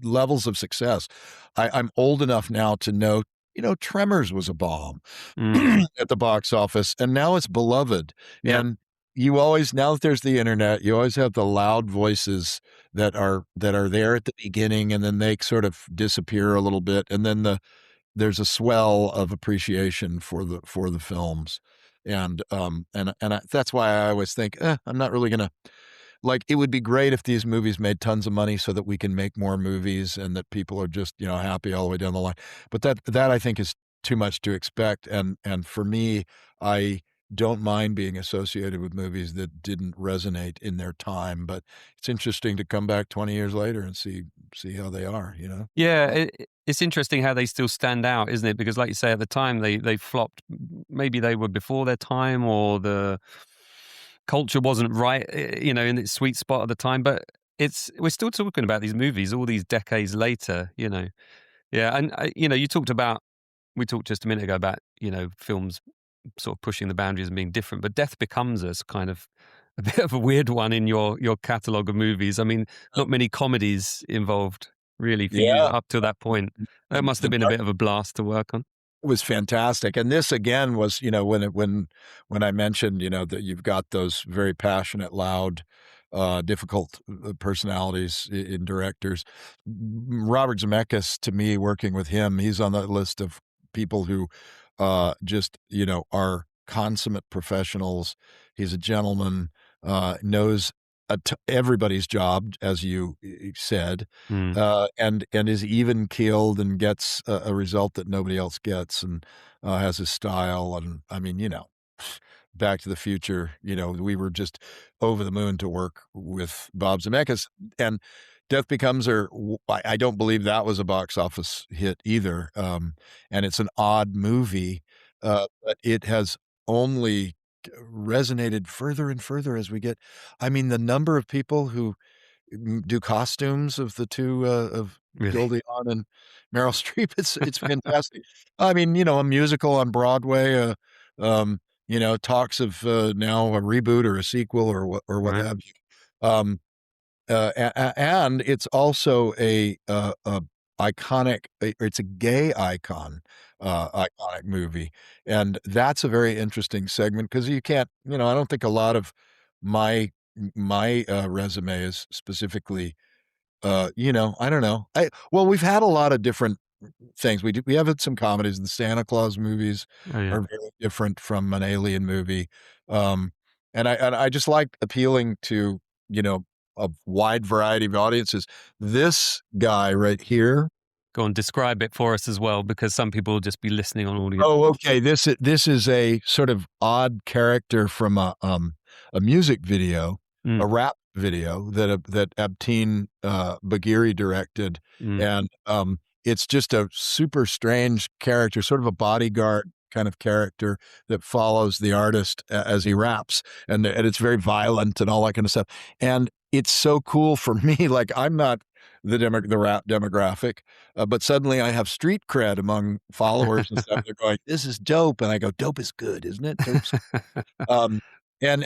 levels of success. I'm old enough now to know, Tremors was a bomb Mm, at the box office, and now it's beloved. yeah. And now that there's the internet, you always have the loud voices that are there at the beginning, and then they sort of disappear a little bit, and then there's a swell of appreciation for the films. That's why I always think, I'm not really gonna like. It would be great if these movies made tons of money so that we can make more movies and that people are just happy all the way down the line. But that I think is too much to expect. And for me, I don't mind being associated with movies that didn't resonate in their time. But it's interesting to come back 20 years later and see how they are. Yeah, it's interesting how they still stand out, isn't it? Because like you say, at the time they flopped. Maybe they were before their time, or the culture wasn't right, in its sweet spot at the time. But we're still talking about these movies all these decades later. Yeah, and we talked just a minute ago about films sort of pushing the boundaries and being different, but Death Becomes Us kind of a bit of a weird one in your catalogue of movies. I mean, not many comedies involved really for you Yeah. up to that point. That must have been a bit of a blast to work on. It was fantastic. And this again was, when I mentioned, that you've got those very passionate, loud, difficult personalities in directors. Robert Zemeckis, to me, working with him, he's on that list of people who just, are consummate professionals. He's a gentleman, knows everybody's job, as you said, Mm. and is even keeled and gets a result that nobody else gets, and has his style. And I mean, Back to the Future, we were just over the moon to work with Bob Zemeckis. And Death Becomes Her, I don't believe that was a box office hit either. And it's an odd movie, but it has only resonated further and further as we get. I mean, the number of people who do costumes of the two, of Really? Goldie Hawn and Meryl Streep, it's fantastic. I mean, a musical on Broadway, talks of now a reboot or a sequel or what Right. have you. And it's also a iconic. It's a gay iconic movie, and that's a very interesting segment because you can't. I don't think a lot of my resume is specifically. I don't know. Well, we've had a lot of different things. We have had some comedies. The Santa Claus movies Oh, yeah. are very different from an Alien movie. Um, and I just like appealing to, a wide variety of audiences. This guy right here. Go on, describe it for us as well, because some people will just be listening on audio. Oh, okay. This is a sort of odd character from a music video, Mm. a rap video that Abteen Bagiri directed. Mm. And it's just a super strange character, sort of a bodyguard kind of character that follows the artist as he raps, and it's very violent and all that kind of stuff. And it's so cool for me. Like, I'm not the rap demographic, but suddenly I have street cred among followers and stuff. They're going, "This is dope," and I go, "Dope is good, isn't it?" Dope's um,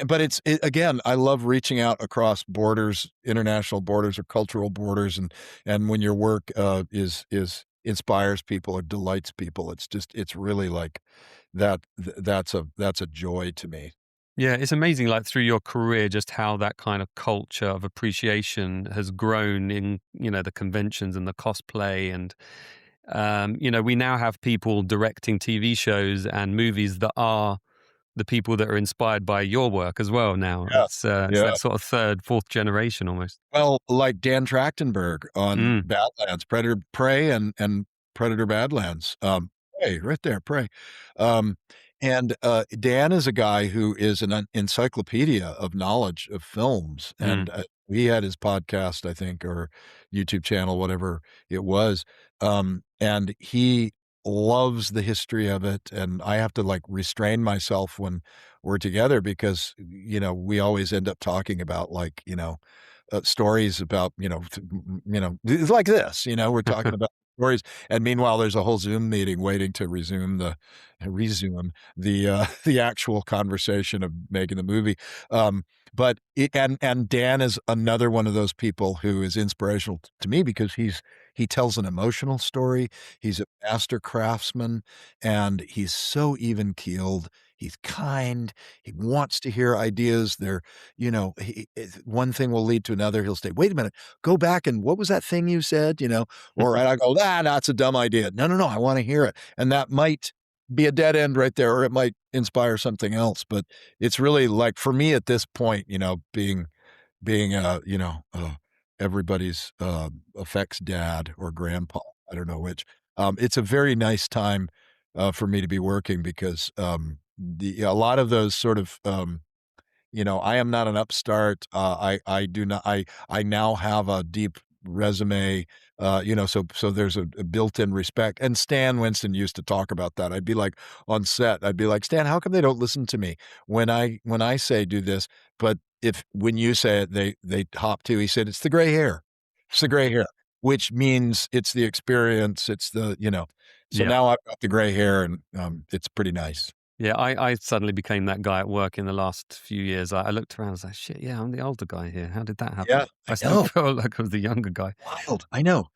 but again, I love reaching out across borders, international borders or cultural borders, and when your work is inspires people or delights people, it's really like that. That's a joy to me. Yeah, it's amazing, like through your career, just how that kind of culture of appreciation has grown in, the conventions and the cosplay. And, we now have people directing TV shows and movies that are the people that are inspired by your work as well now. Yeah, It's yeah. that sort of third, fourth generation almost. Well, like Dan Trachtenberg on Mm. Badlands, Predator Prey and Predator Badlands. Prey, right there, Prey. Um, and Dan is a guy who is an encyclopedia of knowledge of films, Mm. and he had his podcast, I think, or YouTube channel, whatever it was, and he loves the history of it, and I have to, like, restrain myself when we're together because, we always end up talking about, like, stories about, it's like this, we're talking about stories, and meanwhile, there's a whole Zoom meeting waiting to resume the actual conversation of making the movie. But Dan is another one of those people who is inspirational to me because he tells an emotional story. He's a master craftsman, and he's so even-keeled. He's kind. He wants to hear ideas. They're, one thing will lead to another. He'll say, "Wait a minute, go back and what was that thing you said?" Or and I go, that's a dumb idea. No, no, no, I want to hear it. And that might be a dead end right there, or it might inspire something else. But it's really like for me at this point, being everybody's effects dad or grandpa, I don't know which. It's a very nice time for me to be working because a lot of those sort of I am not an upstart. I do not. I now have a deep resume. So there's a built-in respect. And Stan Winston used to talk about that. I'd be like on set. I'd be like, Stan, how come they don't listen to me when I say do this? But when you say it, they hop to. He said it's the gray hair. It's the gray hair, which means it's the experience. It's the. So Yeah. now I've got the gray hair, and it's pretty nice. Yeah, I suddenly became that guy at work in the last few years. I looked around and was like, shit, yeah, I'm the older guy here. How did that happen? Yeah, I I still know. feel like I was the younger guy. Wild. I know.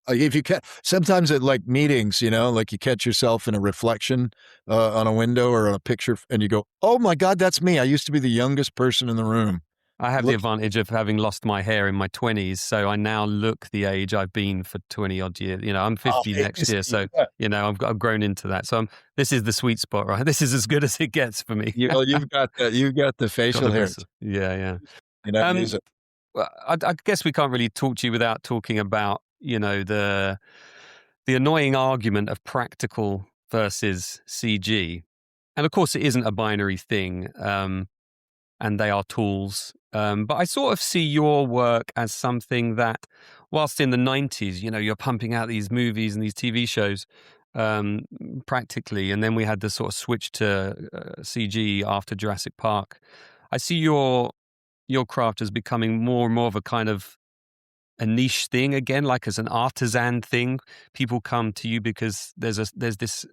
If you sometimes at like meetings, like you catch yourself in a reflection on a window or a picture, and you go, "Oh my God, that's me! I used to be the youngest person in the room." I have the Look, advantage of having lost my hair in my 20s, so I now look the age I've been for 20 odd years. I'm 50 next year, so I've grown into that. So this is the sweet spot, right? This is as good as it gets for me. you've got the facial hair. Yeah. Use it. Well, I guess we can't really talk to you without talking about, the annoying argument of practical versus CG. And of course, it isn't a binary thing, and they are tools. But I sort of see your work as something that, whilst in the 90s, you're pumping out these movies and these TV shows practically, and then we had the sort of switch to CG after Jurassic Park. I see your craft as becoming more and more of a kind of a niche thing again, like as an artisan thing. People come to you because there's this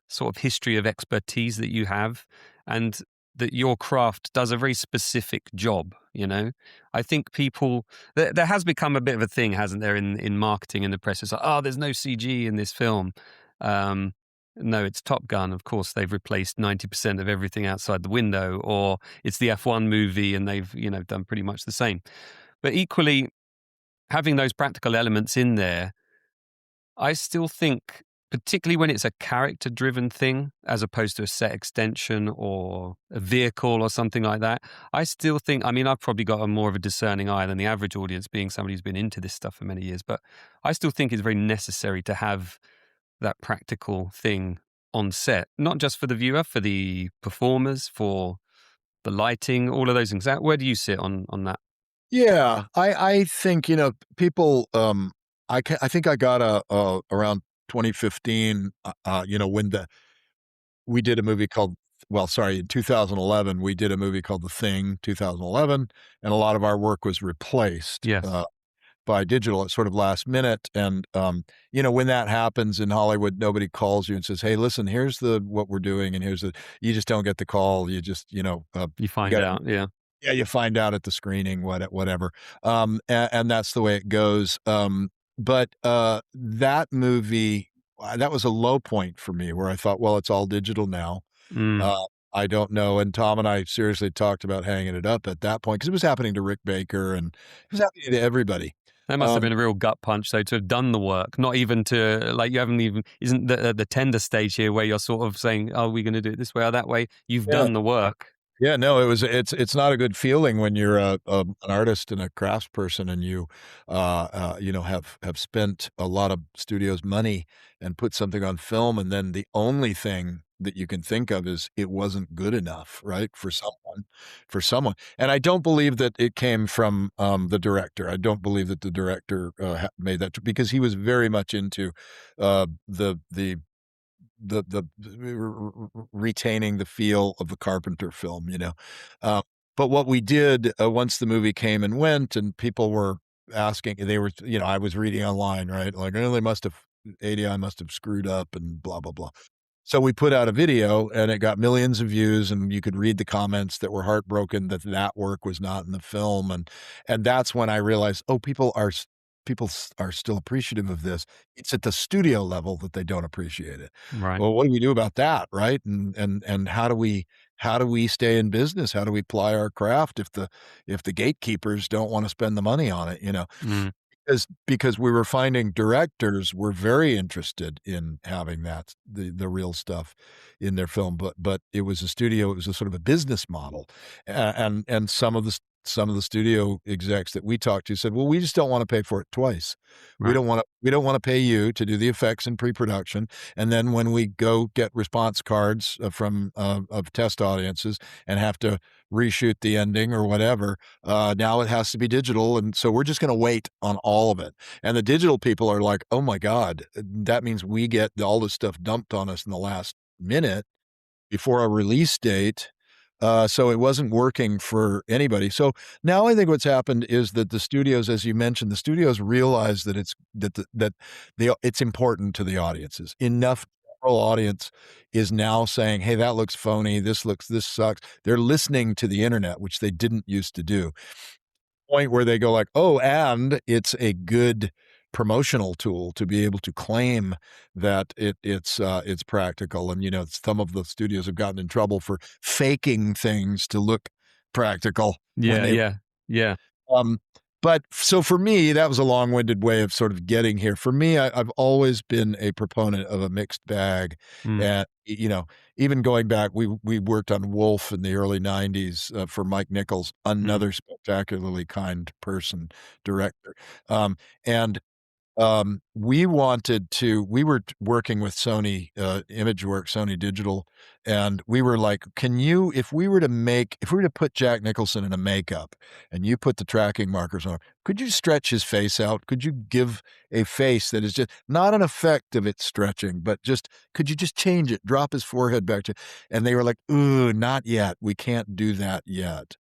sort of history of expertise that you have, and that your craft does a very specific job. I think people there has become a bit of a thing, hasn't there, in marketing and the press? It's like, oh, there's no CG in this film. No, it's Top Gun. Of course, they've replaced 90% of everything outside the window, or it's the F1 movie and they've done pretty much the same. But equally, having those practical elements in there, I still think, particularly when it's a character-driven thing, as opposed to a set extension or a vehicle or something like that, I still think, I've probably got more of a discerning eye than the average audience, being somebody who's been into this stuff for many years, but I still think it's very necessary to have that practical thing on set, not just for the viewer, for the performers, for the lighting, all of those things. Where do you sit on that? Yeah, I think people. I think I got around 2015. When we did a movie called. Well, sorry, in 2011 we did a movie called The Thing. 2011, and a lot of our work was replaced. Yes. By digital at sort of last minute. And, when that happens in Hollywood, nobody calls you and says, "Hey, listen, here's what we're doing." And you just don't get the call. You just, You find out. Yeah. Yeah. You find out at the screening, whatever. And that's the way it goes. But that movie, that was a low point for me where I thought, well, it's all digital now. I don't know. And Tom and I seriously talked about hanging it up at that point because it was happening to Rick Baker and it was happening to everybody. That must have been a real gut punch, though, to have done the work, not even to, like, you haven't even, isn't the tender stage here where you're sort of saying, oh, we're going to do it this way or that way. You've done the work. Yeah, no, it's not a good feeling when you're an artist and a craftsperson and you have spent a lot of studios' money and put something on film, and then the only thing that you can think of is it wasn't good enough, right? For someone. And I don't believe that it came from the director. I don't believe that the director made that, because he was very much into the retaining the feel of the Carpenter film, but what we did once the movie came and went, and people were asking, they were, I was reading online, right? Like, oh, ADI must have screwed up and blah, blah, blah. So we put out a video and it got millions of views, and you could read the comments that were heartbroken that work was not in the film. And that's when I realized, oh, people are people are still appreciative of this. It's at the studio level that they don't appreciate it. Right. Well, what do we do about that, right? And how do we stay in business? How do we ply our craft if the gatekeepers don't want to spend the money on it, you know? Mm. Because we were finding directors were very interested in having the real stuff in their film, but it was a sort of a business model. And some of the studio execs that we talked to said, "Well, we just don't wanna pay for it twice. Right. We don't wanna pay you to do the effects in pre-production, and then when we go get response cards, from, of test audiences and have to reshoot the ending or whatever, now it has to be digital, and so we're just gonna wait on all of it." And the digital people are like, "Oh my god, that means we get all this stuff dumped on us in the last minute before a release date." So it wasn't working for anybody. So now I think what's happened is that the studios, as you mentioned, the studios realize that it's important to the audiences. Enough general audience is now saying, "Hey, that looks phony. This sucks." They're listening to the internet, which they didn't used to do. Point where they go like, "Oh, and it's a good promotional tool to be able to claim that it's practical." And, some of the studios have gotten in trouble for faking things to look practical when Yeah, they yeah, yeah. um, but so for me, that was a long-winded way of sort of getting here. For me, I've always been a proponent of a mixed bag, Mm. and even going back, we worked on Wolf in the early '90s for Mike Nichols, Mm. another spectacularly kind person, director, and we were working with Sony, Imageworks, Sony Digital, and we were like, if we were to put Jack Nicholson in a makeup and you put the tracking markers on, could you stretch his face out? Could you give a face that is just not an effect of it stretching, but could you just change it, drop his forehead back to, and they were like, ooh, not yet. We can't do that yet.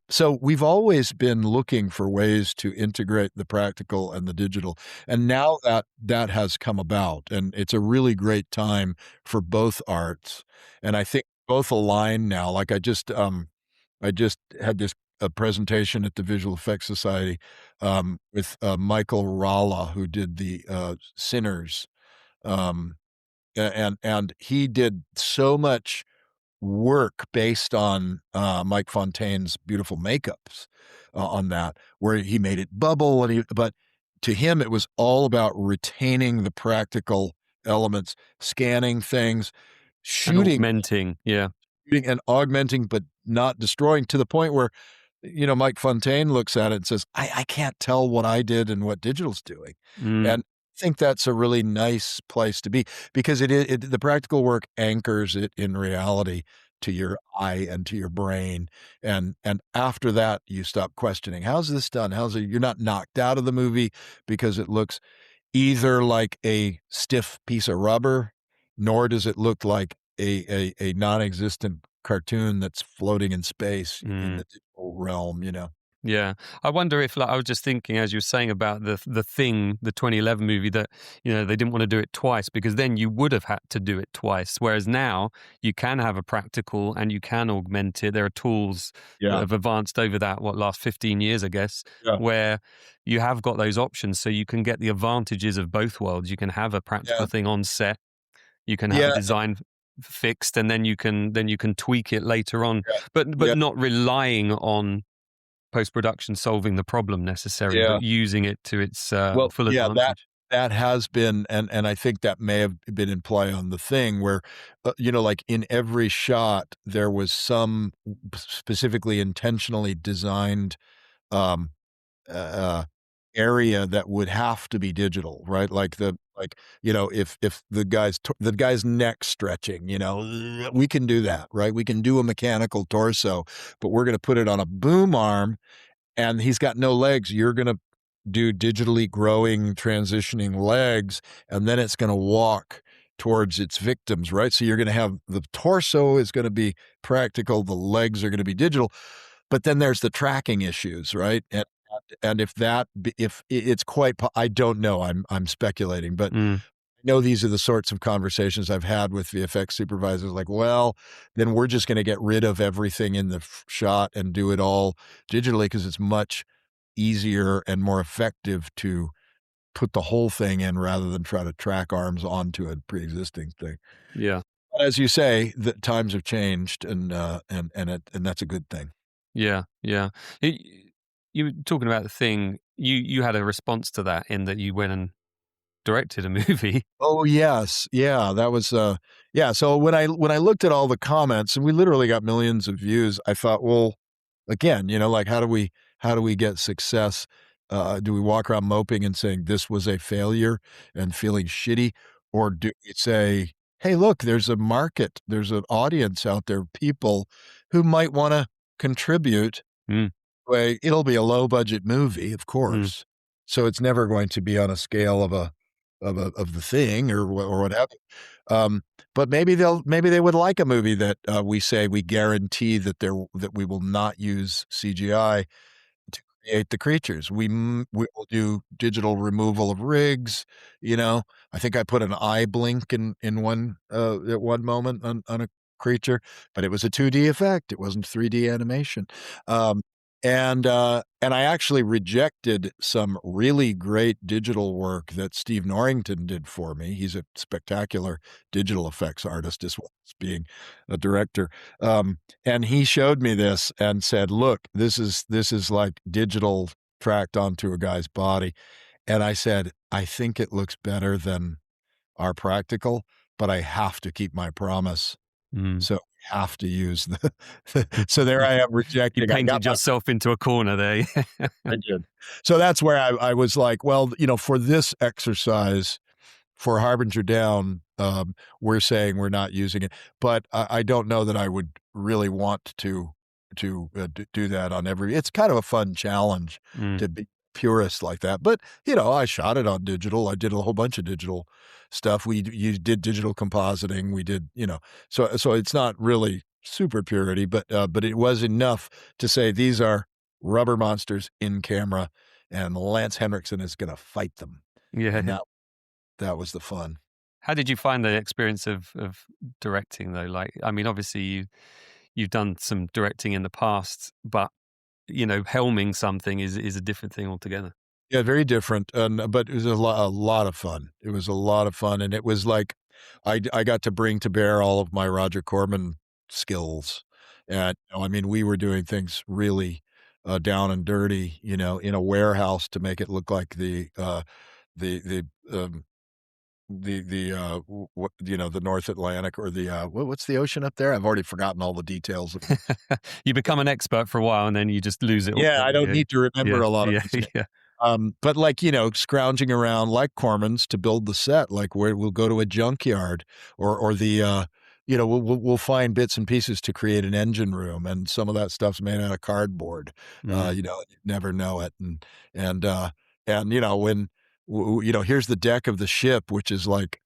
So we've always been looking for ways to integrate the practical and the digital. And now that has come about, and it's a really great time for both arts. And I think both align now. Like I just had this a presentation at the Visual Effects Society with Michael Ralla, who did the Sinners. Um, and he did so much work based on, Mike Fontaine's beautiful makeups, on that, where he made it bubble but to him, it was all about retaining the practical elements, scanning things, And shooting augmenting. Yeah. shooting and augmenting, but not destroying to the point where, Mike Fontaine looks at it and says, "I can't tell what I did and what digital's doing." Mm. And I think that's a really nice place to be because the practical work anchors it in reality to your eye and to your brain, and after that, you stop questioning, "How's this done? You're not knocked out of the movie because it looks either like a stiff piece of rubber, nor does it look like a non-existent cartoon that's floating in space in Mm. the digital realm. Yeah. I wonder if, like, I was just thinking as you were saying about the Thing, the 2011 movie, that, they didn't want to do it twice because then you would have had to do it twice. Whereas now you can have a practical and you can augment it. There are tools that Yeah, have advanced over that, last 15 years, I guess, yeah, where you have got those options. So you can get the advantages of both worlds. You can have a practical yeah, thing on set. You can have a yeah, design fixed, and then you can tweak it later on, yeah, but yeah, not relying on post-production solving the problem necessarily, yeah. but using it to its Well, full yeah, that advantage. that has been and I think that may have been in play on The Thing where, like, in every shot, there was some specifically intentionally designed, um, uh, area that would have to be digital, right? If the guy's neck stretching, we can do that, right? We can do a mechanical torso, but we're gonna put it on a boom arm and he's got no legs. You're gonna do digitally growing, transitioning legs, and then it's gonna walk towards its victims, right? So you're gonna have the torso is gonna be practical, the legs are gonna be digital, but then there's the tracking issues, right? And if it's I don't know, I'm speculating, but Mm. I know these are the sorts of conversations I've had with VFX supervisors, like, "Well, then we're just gonna get rid of everything in the shot and do it all digitally because it's much easier and more effective to put the whole thing in rather than try to track arms onto a pre-existing thing. Yeah. As you say, the times have changed, and that's a good thing. Yeah. Yeah. You were talking about the thing. You had a response to that in that you went and directed a movie. Oh, yes. Yeah, that was, yeah, so when I looked at all the comments, and we literally got millions of views, I thought, well, again, like, how do we get success? Do we walk around moping and saying this was a failure and feeling shitty? Or do we say, "Hey, look, there's a market, there's an audience out there, people who might wanna contribute." Mm, It'll be a low budget movie, of mm, course, so it's never going to be on a scale of The Thing or what have you. But maybe they would like a movie that, we say we guarantee that we will not use CGI to create the creatures. We will do digital removal of rigs, you know? I think I put an eye blink in one, at one moment on a creature, but it was a 2D effect, it wasn't 3D animation. Um, and I actually rejected some really great digital work that Steve Norrington did for me. He's a spectacular digital effects artist as well as being a director. And he showed me this and said, "Look, this is like digital tracked onto a guy's body." And I said, "I think it looks better than our practical, but I have to keep my promise. mm. So we have to use the." So there I am You rejecting. I got painted yourself into a corner there. I did. So that's where I was like, well, for this exercise, for Harbinger Down, we're saying we're not using it, but I don't know that I would really want to do that on every. It's kind of a fun challenge Mm, to be purist like that, but I shot it on digital. I did a whole bunch of digital stuff. You did digital compositing. We did, so it's not really super purity, but it was enough to say these are rubber monsters in camera, and Lance Henriksen is going to fight them, and yeah. that was the fun. How did you find the experience of directing though? Like, I mean, obviously you've done some directing in the past, but helming something is a different thing altogether. Yeah, very different, but it was a lot of fun. It was a lot of fun, and it was like I got to bring to bear all of my Roger Corman skills, and, I mean, we were doing things really, down and dirty, in a warehouse to make it look like the, the North Atlantic or what's the ocean up there? I've already forgotten all the details of. You become an expert for a while and then you just lose it Yeah, I all. don't need to remember Yeah, a lot of yeah, these. yeah. But like, scrounging around like Corman's to build the set, like where we'll go to a junkyard or we'll find bits and pieces to create an engine room, and some of that stuff's made out of cardboard. Mm. You never know it, and when here's the deck of the ship, which is like,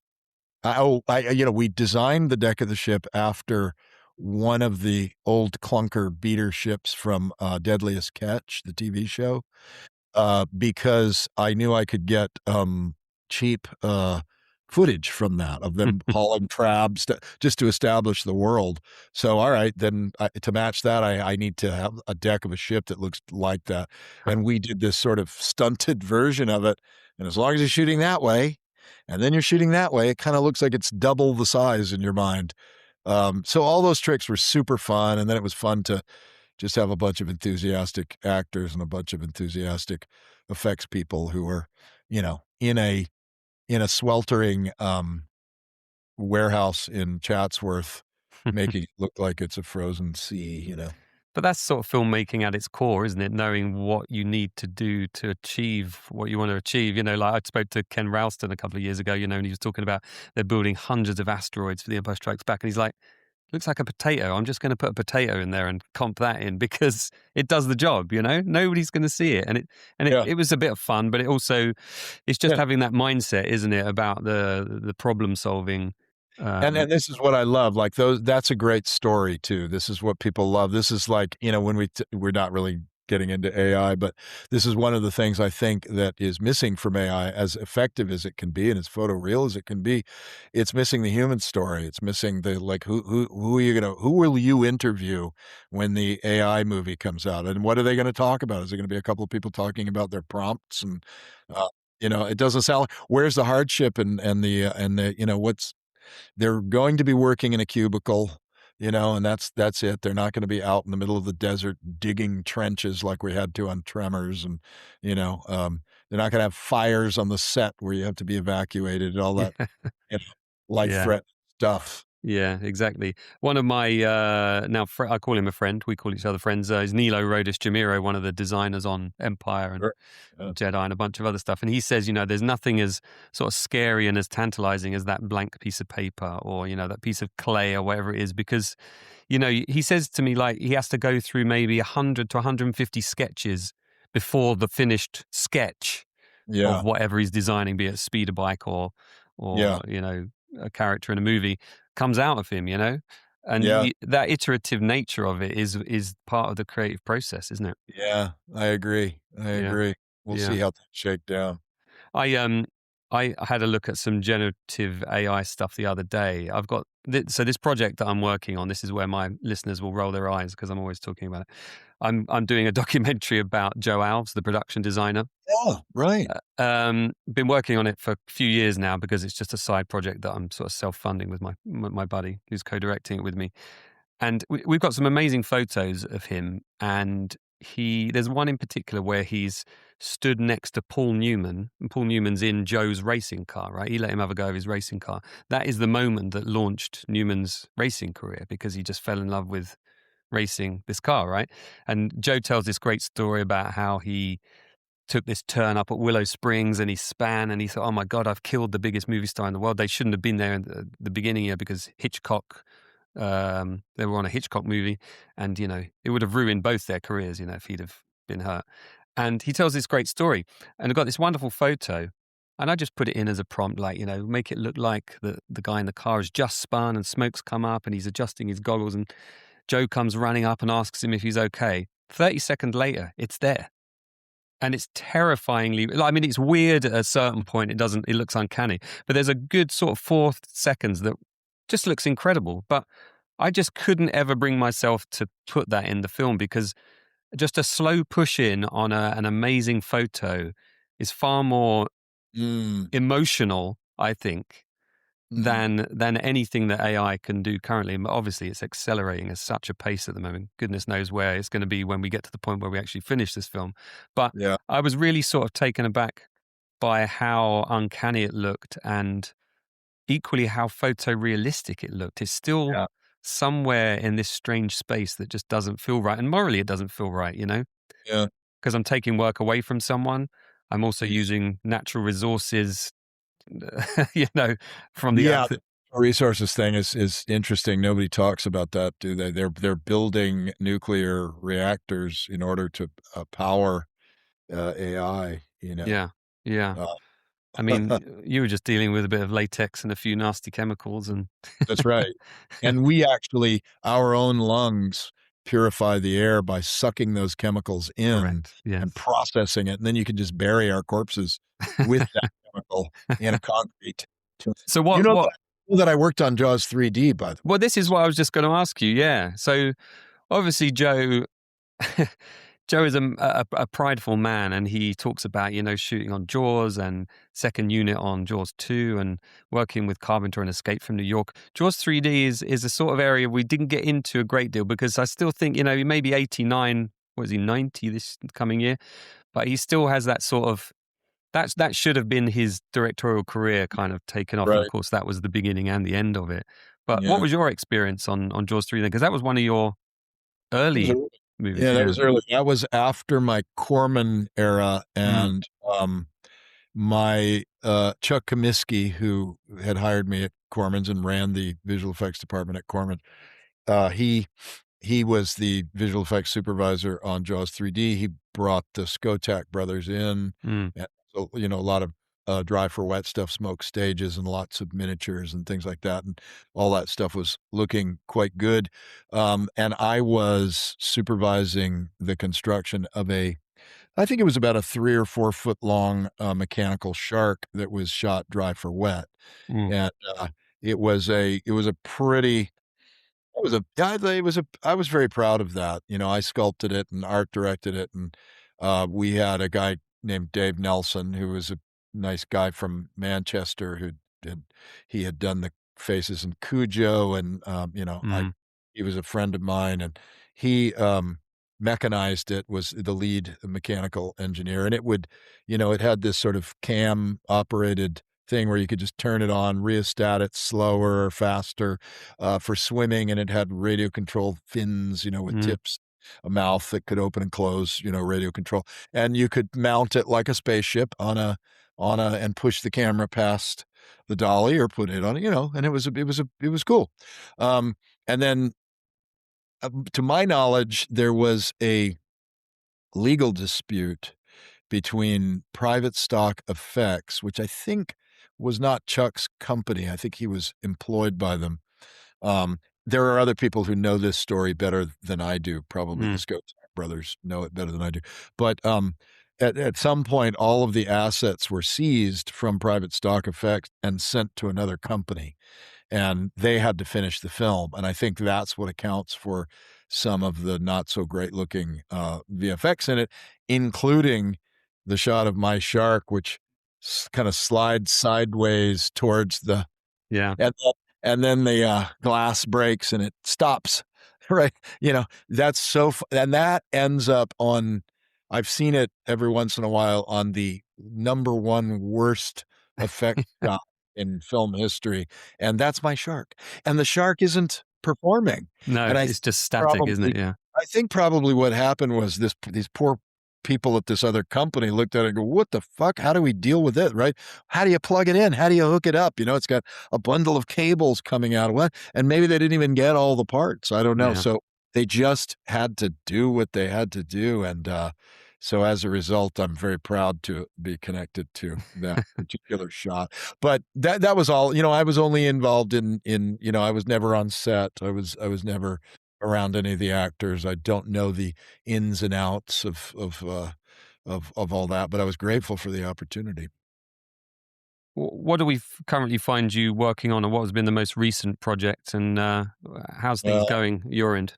we designed the deck of the ship after one of the old clunker beater ships from Deadliest Catch, the TV show, because I knew I could get, cheap, footage from that, of them hauling crabs just to establish the world. So, all right, then to match that, I need to have a deck of a ship that looks like that, and we did this sort of stunted version of it, and as long as you're shooting that way, and then you're shooting that way, it kinda looks like it's double the size in your mind. So all those tricks were super fun, and then it was fun to just have a bunch of enthusiastic actors and a bunch of enthusiastic effects people who are, in a sweltering, warehouse in Chatsworth, making it look like it's a frozen sea. But that's sort of filmmaking at its core, isn't it? Knowing what you need to do to achieve what you want to achieve. Like I spoke to Ken Ralston a couple of years ago, and he was talking about they're building hundreds of asteroids for The Empire Strikes Back. And he's like, looks like a potato. I'm just going to put a potato in there and comp that in because it does the job, Nobody's going to see it. Yeah, It was a bit of fun, but it's just yeah. having that mindset, isn't it, about the problem solving. And this is what I love, like, that's a great story too. This is what people love. This is like, when we're not really getting into AI, but this is one of the things I think that is missing from AI, as effective as it can be and as photoreal as it can be. It's missing the human story. It's missing the, like, who are you gonna who will you interview when the AI movie comes out, and what are they gonna talk about? Is it gonna be a couple of people talking about their prompts and, uh, it doesn't sound, where's the hardship and the, what's, they're going to be working in a cubicle, and that's it. They're not gonna be out in the middle of the desert digging trenches like we had to on Tremors, and, they're not gonna have fires on the set where you have to be evacuated and all that, you know, Yeah. life-threatening stuff. Yeah, exactly. One of my I call him a friend. We call each other friends. Is Nilo Rodis Jamiro, one of the designers on Empire and Sure. Yeah. Jedi and a bunch of other stuff. And he says, there's nothing as sort of scary and as tantalizing as that blank piece of paper or that piece of clay or whatever it is, because he says to me, like, he has to go through maybe 100 to 150 sketches before the finished sketch of Yeah. whatever he's designing, be it a speeder bike or Yeah. a character in a movie, comes out of him, and Yeah. that iterative nature of it is part of the creative process, isn't it? Yeah. I agree. I Yeah, agree. We'll yeah. see how things shake down. I I had a look at some generative AI stuff the other day. I've got so this project that I'm working on. This is where my listeners will roll their eyes because I'm always talking about it. I'm doing a documentary about Joe Alves, the production designer. Yeah, right. Been working on it for a few years now because it's just a side project that I'm sort of self-funding with my buddy who's co-directing it with me. And we've got some amazing photos of him. And there's one in particular where he's stood next to Paul Newman. And Paul Newman's in Joe's racing car, right? He let him have a go of his racing car. That is the moment that launched Newman's racing career because he just fell in love with racing this car, right? And Joe tells this great story about how he took this turn up at Willow Springs and he span and he thought, oh my God, I've killed the biggest movie star in the world. They shouldn't have been there in the beginning here because Hitchcock, they were on a Hitchcock movie and, it would have ruined both their careers, if he'd have been hurt. And he tells this great story and I've got this wonderful photo and I just put it in as a prompt, like, make it look like the guy in the car has just spun and smoke's come up and he's adjusting his goggles and Joe comes running up and asks him if he's okay. 30 seconds later, it's there. And it's terrifyingly, I mean, it's weird at a certain point. It looks uncanny, but there's a good sort of 4 seconds that just looks incredible. But I just couldn't ever bring myself to put that in the film because just a slow push in on an amazing photo is far more Mm, emotional, I think, mm, than anything that AI can do currently. But obviously, it's accelerating at such a pace at the moment. Goodness knows where it's going to be when we get to the point where we actually finish this film. But yeah, I was really sort of taken aback by how uncanny it looked and equally how photorealistic it looked. It's still yeah, somewhere in this strange space that just doesn't feel right. And morally, it doesn't feel right, yeah. because I'm taking work away from someone. I'm also Mm. using natural resources, from the Yeah, earth. the resources thing is interesting. Nobody talks about that, do they? They're building nuclear reactors in order to, power, AI, Yeah. Yeah. Uh, I mean, you were just dealing with a bit of latex and a few nasty chemicals and That's right. And we actually, our own lungs purify the air by sucking those chemicals in correct. Yes. and processing it, and then you can just bury our corpses with that chemical in concrete. So You what know what that you know that I worked on Jaws 3D, by the well, this is way. what I was just going to ask you. Yeah. So obviously Joe is a prideful man, and he talks about shooting on Jaws and second unit on Jaws 2, and working with Carpenter and Escape from New York. Jaws 3D is a sort of area we didn't get into a great deal because I still think he may be 89. What is he, 90 this coming year? But he still has that sort of that should have been his directorial career kind of taken off, and of Right. course that was the beginning and the end of it. But what Yeah. was your experience on Jaws 3 then? Because that was one of your That was early early. movies, Yeah, that yeah. was early. That was after my Corman era, Mm, and, my, Chuck Comiskey, who had hired me at Corman's and ran the visual effects department at Corman, he was the visual effects supervisor on Jaws 3D. He brought the Skotak brothers in, mm, and so, a lot of dry for wet stuff, smoke stages, and lots of miniatures and things like that, and all that stuff was looking quite good. And I was supervising the construction of I think it was about a 3 or 4 foot long, mechanical shark that was shot dry for wet, Mm. and, it was a pretty it was a yeah, it was a I was very proud of that. I sculpted it and art directed it, and, we had a guy named Dave Nelson, who was a nice guy from Manchester who did he had done the faces in Cujo, and, Mm. he was a friend of mine, and he, mechanized it, was the lead mechanical engineer, and it had this sort of cam-operated thing where you could just turn it on, rheostat it slower or faster, for swimming, and it had radio-controlled fins, with Mm. tips, a mouth that could open and close, radio control, and you could mount it like a spaceship and push the camera past the dolly or put it on, and it was cool. Um, and then, to my knowledge, there was a legal dispute between Private Stock Effects, which I think was not Chuck's company. I think he was employed by them. There are other people who know this story better than I do. Probably the Mm. Scope brothers know it better than I do. But at some point, all of the assets were seized from Private Stock Effects and sent to another company, and they had to finish the film. And I think that's what accounts for some of the not so great looking VFX in it, including the shot of my shark, which kind of slides sideways towards the Yeah. and then the glass breaks and it stops, right? That's and that ends up on I've seen it every once in a while on the number 1 worst effect shot in film history, and that's my shark, and the shark isn't performing, No, and it's just static, isn't it? Yeah. I think probably what happened was these poor people at this other company looked at it and go, "What the fuck? How do we deal with it?" Right? How do you plug it in? How do you hook it up? It's got a bundle of cables coming out of what, and maybe they didn't even get all the parts. I don't know. Yeah. So they just had to do what they had to do, and so as a result, I'm very proud to be connected to that particular shot. But that was all. I was only involved in. I was never on set. I was never around any of the actors. I don't know the ins and outs of all that, but I was grateful for the opportunity. What do we currently find you working on, or what has been the most recent project, and how's things Uh, going your end?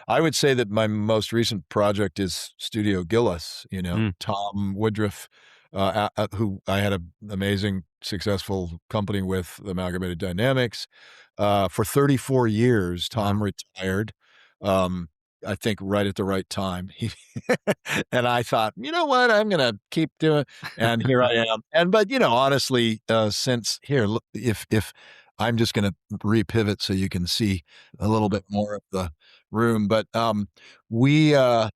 I would say that my most recent project is Studio Gillis, Mm. Tom Woodruff, who I had an amazing, successful company with, Amalgamated Dynamics. For 34 years, Tom Wow. retired, um, I think right at the right time. And I thought, "You know what? I'm gonna keep doing," and here I am. But, honestly, since here, look, if I'm just gonna repivot so you can see a little bit more of the room, but, we, the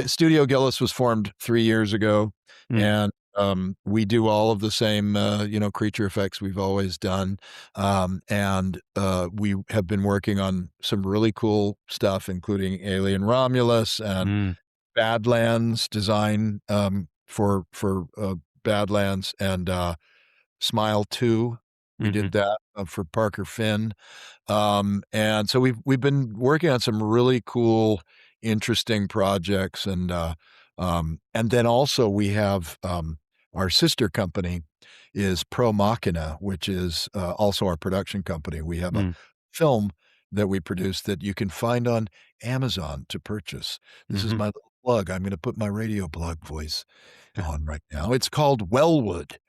Studio Gillis was formed 3 years ago, Mm. and, we do all of the same, creature effects we've always done, and, we have been working on some really cool stuff, including Alien³ and Mm. Badlands design, for Badlands and, Smile 2. We Mhm. did that, for Parker Finn. And so we've been working on some really cool, interesting projects, and then also we have, our sister company is Pro Machina, which is, also our production company. We have a Mm. film that we produce that you can find on Amazon to purchase. This is Mhm. my little plug. I'm gonna put my radio plug voice on right now. It's called Wellwood.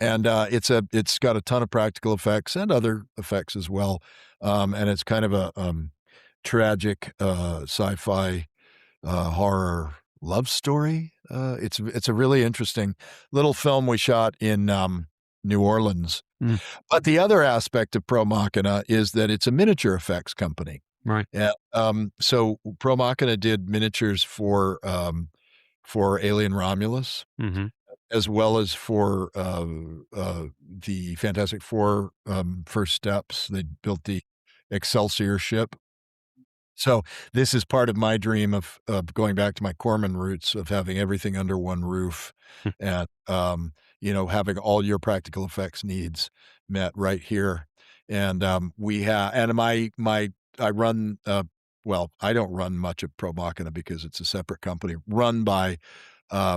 And, it's got a ton of practical effects and other effects as well, and it's kind of a, tragic, sci-fi, horror love story. It's a really interesting little film we shot in, New Orleans. Mm. But the other aspect of Pro Machina is that it's a miniature effects company. Right. Yeah, so Pro Machina did miniatures for Alien Romulus, Mhm. as well as for, the Fantastic Four, First Steps. They built the Excelsior ship. So, this is part of my dream of going back to my Corman roots of having everything under one roof, Hmm. and, having all your practical effects needs met right here. And we have, and I run, well, I don't run much of Pro Machina because it's a separate company run by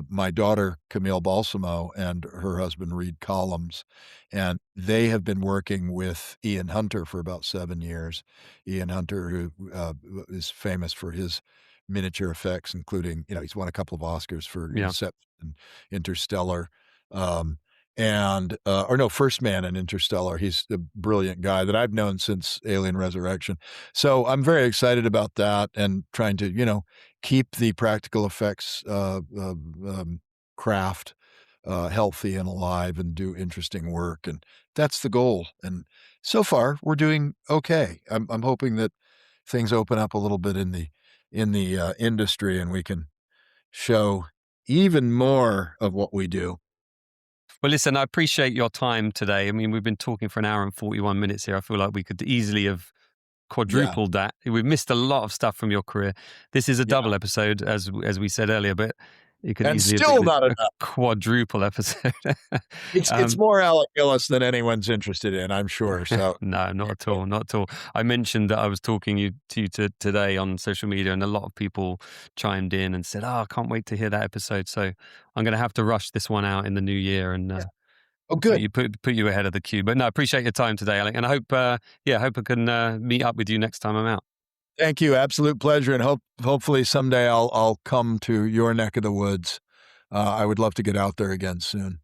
my daughter, Camille Balsamo, and her husband, Reed Collins. And they have been working with Ian Hunter for about 7 years. Ian Hunter, who is famous for his miniature effects, including, he's won a couple of Oscars for Yeah. Inception and Interstellar. Or no, First Man in Interstellar. He's a brilliant guy that I've known since Alien Resurrection. So I'm very excited about that and trying to, keep the practical effects craft healthy and alive and do interesting work. And that's the goal. And so far we're doing okay. I'm hoping that things open up a little bit in the industry and we can show even more of what we do. Well, listen, I appreciate your time today. I mean, we've been talking for an hour and 41 minutes here. I feel like we could easily have quadrupled that. We've missed a lot of stuff from your career. This is a double episode, as we said earlier, but it could easily still have been not a enough. Quadruple episode. It's more Alec Gillis than anyone's interested in, I'm sure. So no, not at all, not at all. I mentioned that I was talking to you today on social media, and a lot of people chimed in and said, "Oh, I can't wait to hear that episode." So I'm going to have to rush this one out in the new year and. Oh, good. Put you ahead of the queue. But no, I appreciate your time today, Alec. And I hope, hope I can meet up with you next time I'm out. Thank you. Absolute pleasure. And hopefully someday I'll come to your neck of the woods. I would love to get out there again soon.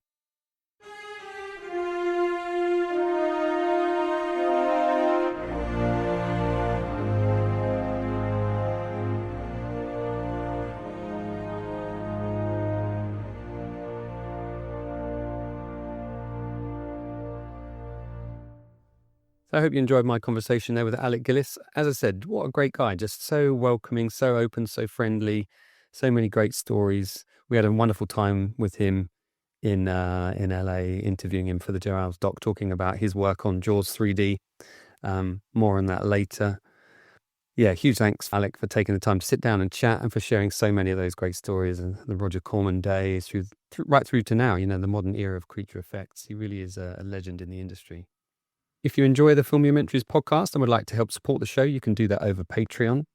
I hope you enjoyed my conversation there with Alec Gillis. As I said, what a great guy, just so welcoming, so open, so friendly, so many great stories. We had a wonderful time with him in LA, interviewing him for the Joe Alves doc, talking about his work on Jaws 3D. More on that later. Yeah, huge thanks, Alec, for taking the time to sit down and chat and for sharing so many of those great stories and the Roger Corman days right through to now, the modern era of creature effects. He really is a legend in the industry. If you enjoy the Filmumentaries podcast and would like to help support the show, you can do that over Patreon.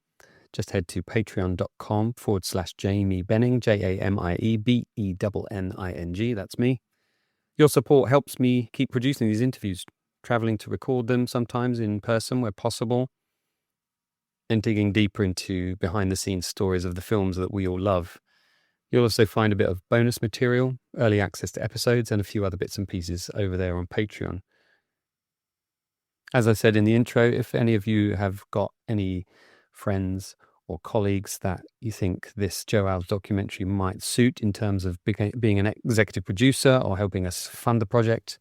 Just head to patreon.com/Jamie Benning, JamieBenning. That's me. Your support helps me keep producing these interviews, traveling to record them sometimes in person where possible, and digging deeper into behind-the-scenes stories of the films that we all love. You'll also find a bit of bonus material, early access to episodes, and a few other bits and pieces over there on Patreon. As I said in the intro, if any of you have got any friends or colleagues that you think this Joe Alves documentary might suit in terms of being an executive producer or helping us fund the project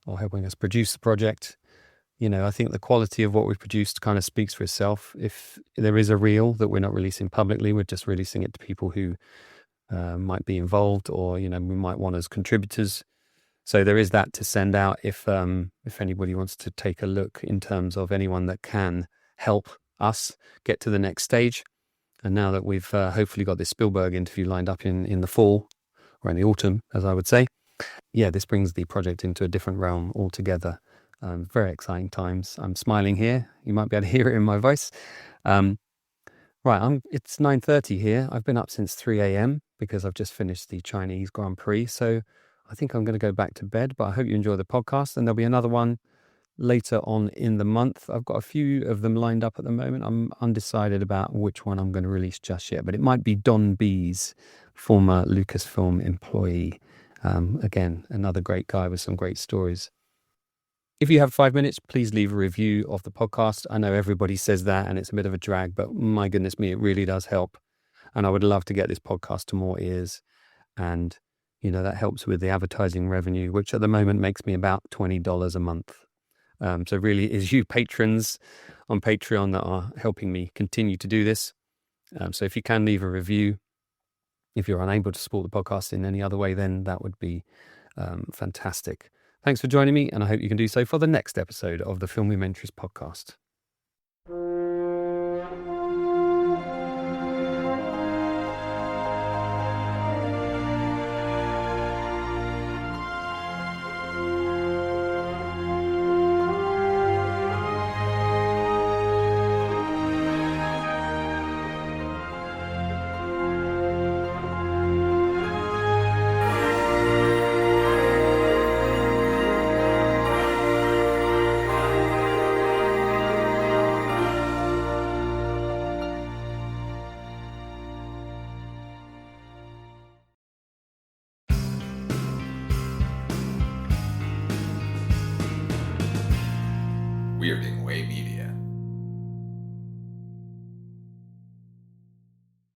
or helping us produce the project, I think the quality of what we've produced kind of speaks for itself. If there is a reel that we're not releasing publicly, we're just releasing it to people who might be involved or, we might want as contributors. So there is that to send out if anybody wants to take a look in terms of anyone that can help us get to the next stage. And now that we've hopefully got this Spielberg interview lined up in the fall or in the autumn, as I would say, this brings the project into a different realm altogether. Very exciting times. I'm smiling here. You might be able to hear it in my voice. Right, it's 9:30 here. I've been up since 3 a.m. because I've just finished the Chinese Grand Prix. So I think I'm going to go back to bed, but I hope you enjoy the podcast. And there'll be another one later on in the month. I've got a few of them lined up at the moment. I'm undecided about which one I'm going to release just yet, but it might be Don B's former Lucasfilm employee. Again, another great guy with some great stories. If you have 5 minutes, please leave a review of the podcast. I know everybody says that and it's a bit of a drag, but my goodness me, it really does help. And I would love to get this podcast to more ears. And, that helps with the advertising revenue, which at the moment makes me about $20 a month. So really it is you patrons on Patreon that are helping me continue to do this. So if you can leave a review, if you're unable to support the podcast in any other way, then that would be fantastic. Thanks for joining me, and I hope you can do so for the next episode of the Filmumentaries Podcast. we are getting way